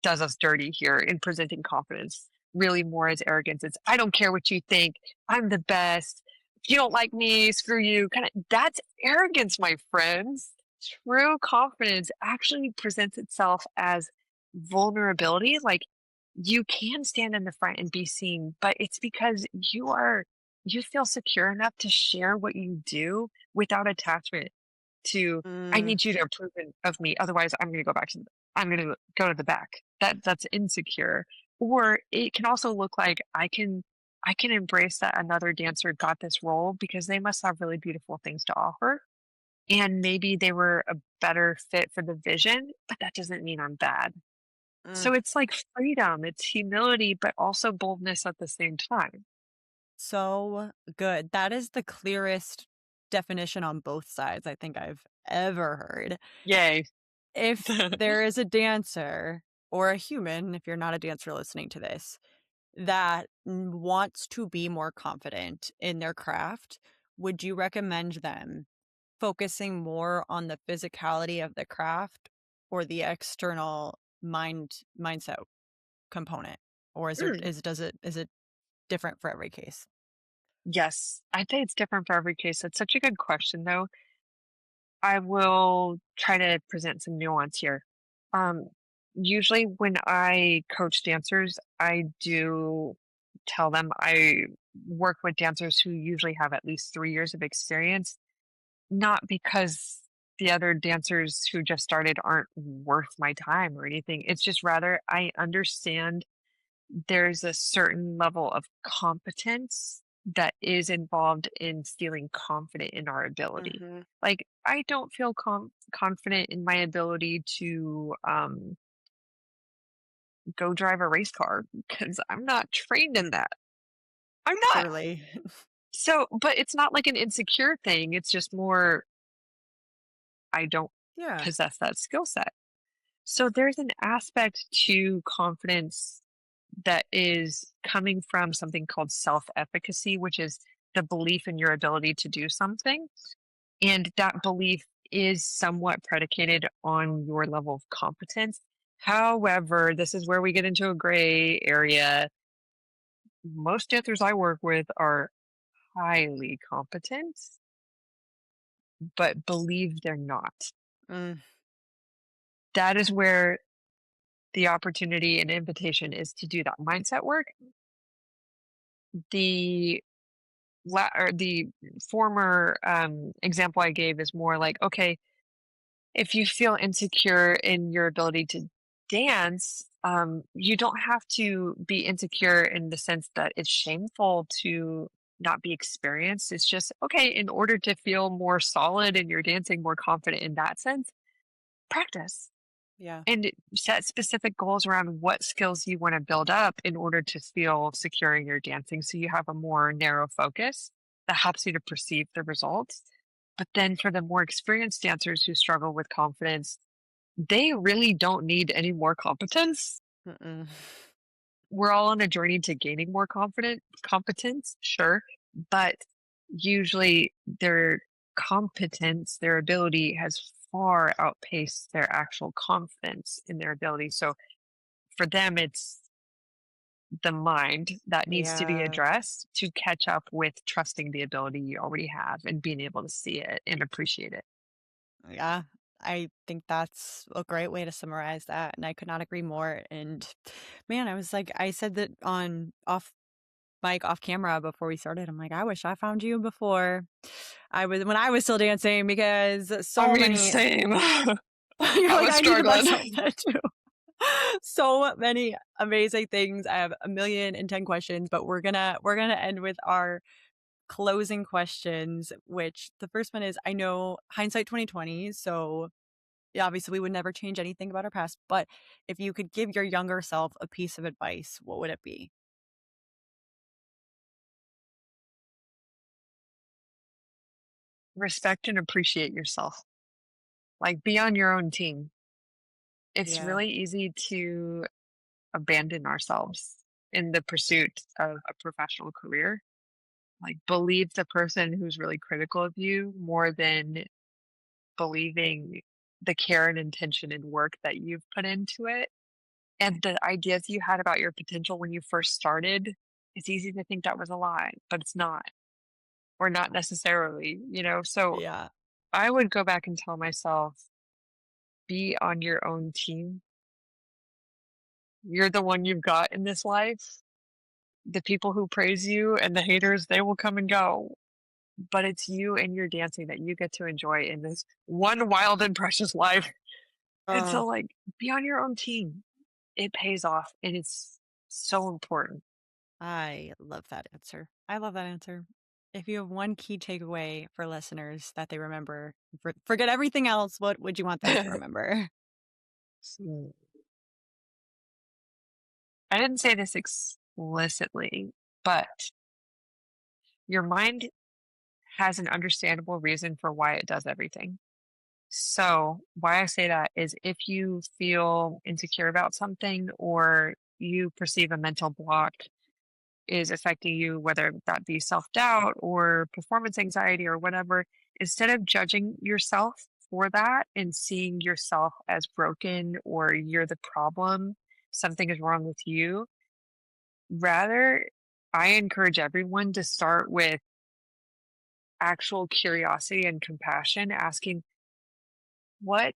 does us dirty here in presenting confidence, really more as arrogance. It's, I don't care what you think. I'm the best. If you don't like me, screw you. Kind of, that's arrogance, my friends. True confidence actually presents itself as vulnerability. Like you can stand in the front and be seen, but it's because you feel secure enough to share what you do without attachment to, I Mm, need you to approve of me. Otherwise, I'm going to go to the back. That's insecure. Or it can also look like I can embrace that another dancer got this role because they must have really beautiful things to offer. And maybe they were a better fit for the vision, but that doesn't mean I'm bad. mm. So it's like freedom, it's humility, but also boldness at the same time. So good. That is the clearest definition on both sides I think I've ever heard. Yay. If there is a dancer or a human, if you're not a dancer listening to this, that wants to be more confident in their craft, would you recommend them focusing more on the physicality of the craft or the external mindset component? Or Mm, is it different for every case? yes, I'd say it's different for every case. That's such a good question, though. I will try to present some nuance here. Um, Usually, when I coach dancers, I do tell them I work with dancers who usually have at least 3 years of experience, not because the other dancers who just started aren't worth my time or anything. It's just rather I understand there's a certain level of competence that is involved in feeling confident in our ability. Mhm. Like, I don't feel confident in my ability to go drive a race car because I'm not trained in that. I'm not. Truly. So, but it's not like an insecure thing. It's just more, I don't Yeah. possess that skill set. So, there's an aspect to confidence that is coming from something called self-efficacy, which is the belief in your ability to do something. And that belief is somewhat predicated on your level of competence. However, this is where we get into a gray area. Most dancers I work with are highly competent, but believe they're not. Mm, That is where the opportunity and invitation is to do that mindset work. The or the former example I gave is more like, okay, if you feel insecure in your ability to dance, you don't have to be insecure in the sense that it's shameful to not be experienced. It's just, okay, in order to feel more solid in your dancing, more confident in that sense, practice yeah. and set specific goals around what skills you want to build up in order to feel secure in your dancing so you have a more narrow focus that helps you to perceive the results. But then for the more experienced dancers who struggle with confidence, they really don't need any more competence. Mm-mm. We're all on a journey to gaining more confident competence, sure, but usually their competence, their ability has far outpaced their actual confidence in their ability. So for them, it's the mind that needs to be Yeah. addressed to catch up with trusting the ability you already have and being able to see it and appreciate it. Yeah. I think that's a great way to summarize that. And I could not agree more. And man, I was like, I said that on off mic, off camera before we started. I'm like, I wish I found you before when I was still dancing because I so mean, many, same. you're I like, was I need to buy struggling. some of that too. So many amazing things. I have 1,010,000 questions, but we're gonna end with our closing questions, which the first one is, I know hindsight 2020, so yeah, obviously we would never change anything about our past, but if you could give your younger self a piece of advice, what would it be? Respect and appreciate yourself. Like, be on your own team. It's Yeah. really easy to abandon ourselves in the pursuit of a professional career. Like, believe the person who's really critical of you more than believing the care and intention and work that you've put into it. And the ideas you had about your potential when you first started, it's easy to think that was a lie, but it's not, or not necessarily, you know? So Yeah. I would go back and tell myself, be on your own team. You're the one you've got in this life. The people who praise you and the haters, they will come and go. But it's you and your dancing that you get to enjoy in this one wild and precious life. And Uh, so, like, be on your own team. It pays off, and it's so important. I love that answer. I love that answer. If you have one key takeaway for listeners that they remember, forget everything else, what would you want them to remember? Mm. I didn't say this explicitly, but your mind has an understandable reason for why it does everything. So, why I say that is if you feel insecure about something or you perceive a mental block is affecting you, whether that be self doubt or performance anxiety or whatever, instead of judging yourself for that and seeing yourself as broken or you're the problem, something is wrong with you, rather, I encourage everyone to start with actual curiosity and compassion, asking, what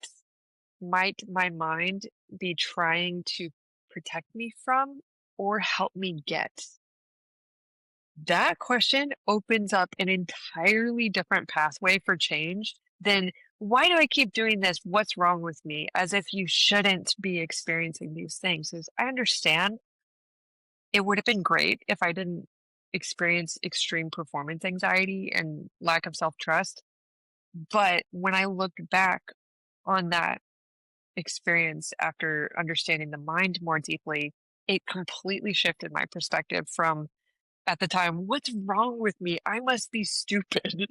might my mind be trying to protect me from or help me get? That question opens up an entirely different pathway for change than why do I keep doing this? What's wrong with me? As if you shouldn't be experiencing these things. As I understand, it would have been great if I didn't experience extreme performance anxiety and lack of self trust. But when I looked back on that experience after understanding the mind more deeply, it completely shifted my perspective from at the time, "What's wrong with me? I must be stupid,"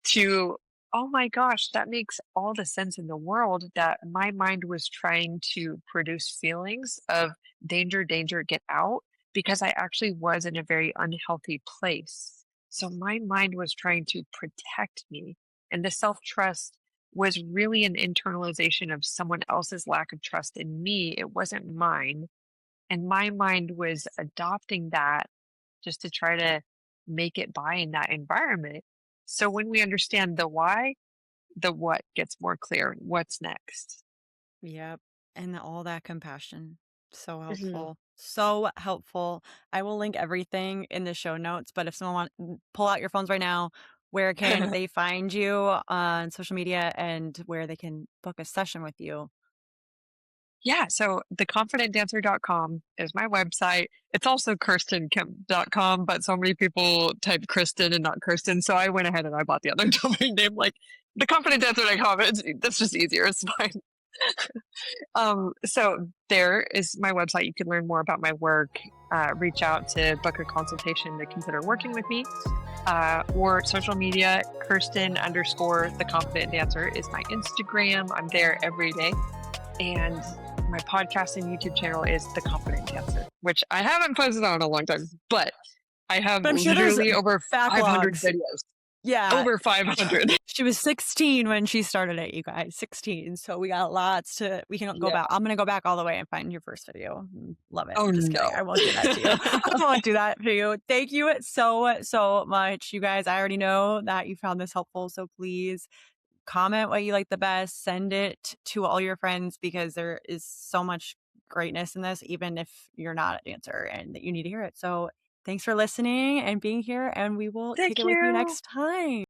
to, "Oh my gosh, that makes all the sense in the world that my mind was trying to produce feelings of danger, danger, get out, because I actually was in a very unhealthy place. So my mind was trying to protect me, and the self-trust was really an internalization of someone else's lack of trust in me. It wasn't mine, and my mind was adopting that just to try to make it by in that environment. So when we understand the why, the what gets more clear. What's next? Yep. And all that compassion. So Mhm. helpful. So helpful. I will link everything in the show notes, but if someone pull out your phones right now, where can they find you on social media and where they can book a session with you? Yeah, so theconfidentdancer.com is my website. It's also kirstenkemp.com, but so many people type Kristen and not Kirsten, so I went ahead and I bought the other domain name, like theconfidentdancer.com. That's just easier. It's fine. So there is my website. You can learn more about my work. Reach out to book a consultation to consider working with me. Or social media, Kirsten underscore the confident dancer is my Instagram. I'm there every day. And my podcast and YouTube channel is The Confident Dancer, which I haven't posted on in a long time, but I have But I'm sure there's literally over 500 backlogs. videos. Yeah. Over 500. She was 16 when she started it, you guys. 16. So we got lots to we can go Yeah. back. I'm gonna go back all the way and find your first video. Love it. Oh Just kidding. no. I won't do that to you. I won't do that to you. Thank you so much. You guys, I already know that you found this helpful. So please comment what you like the best. Send it to all your friends because there is so much greatness in this, even if you're not a dancer and that you need to hear it. So thanks for listening and being here, and we will kick Thank it with you you. next time.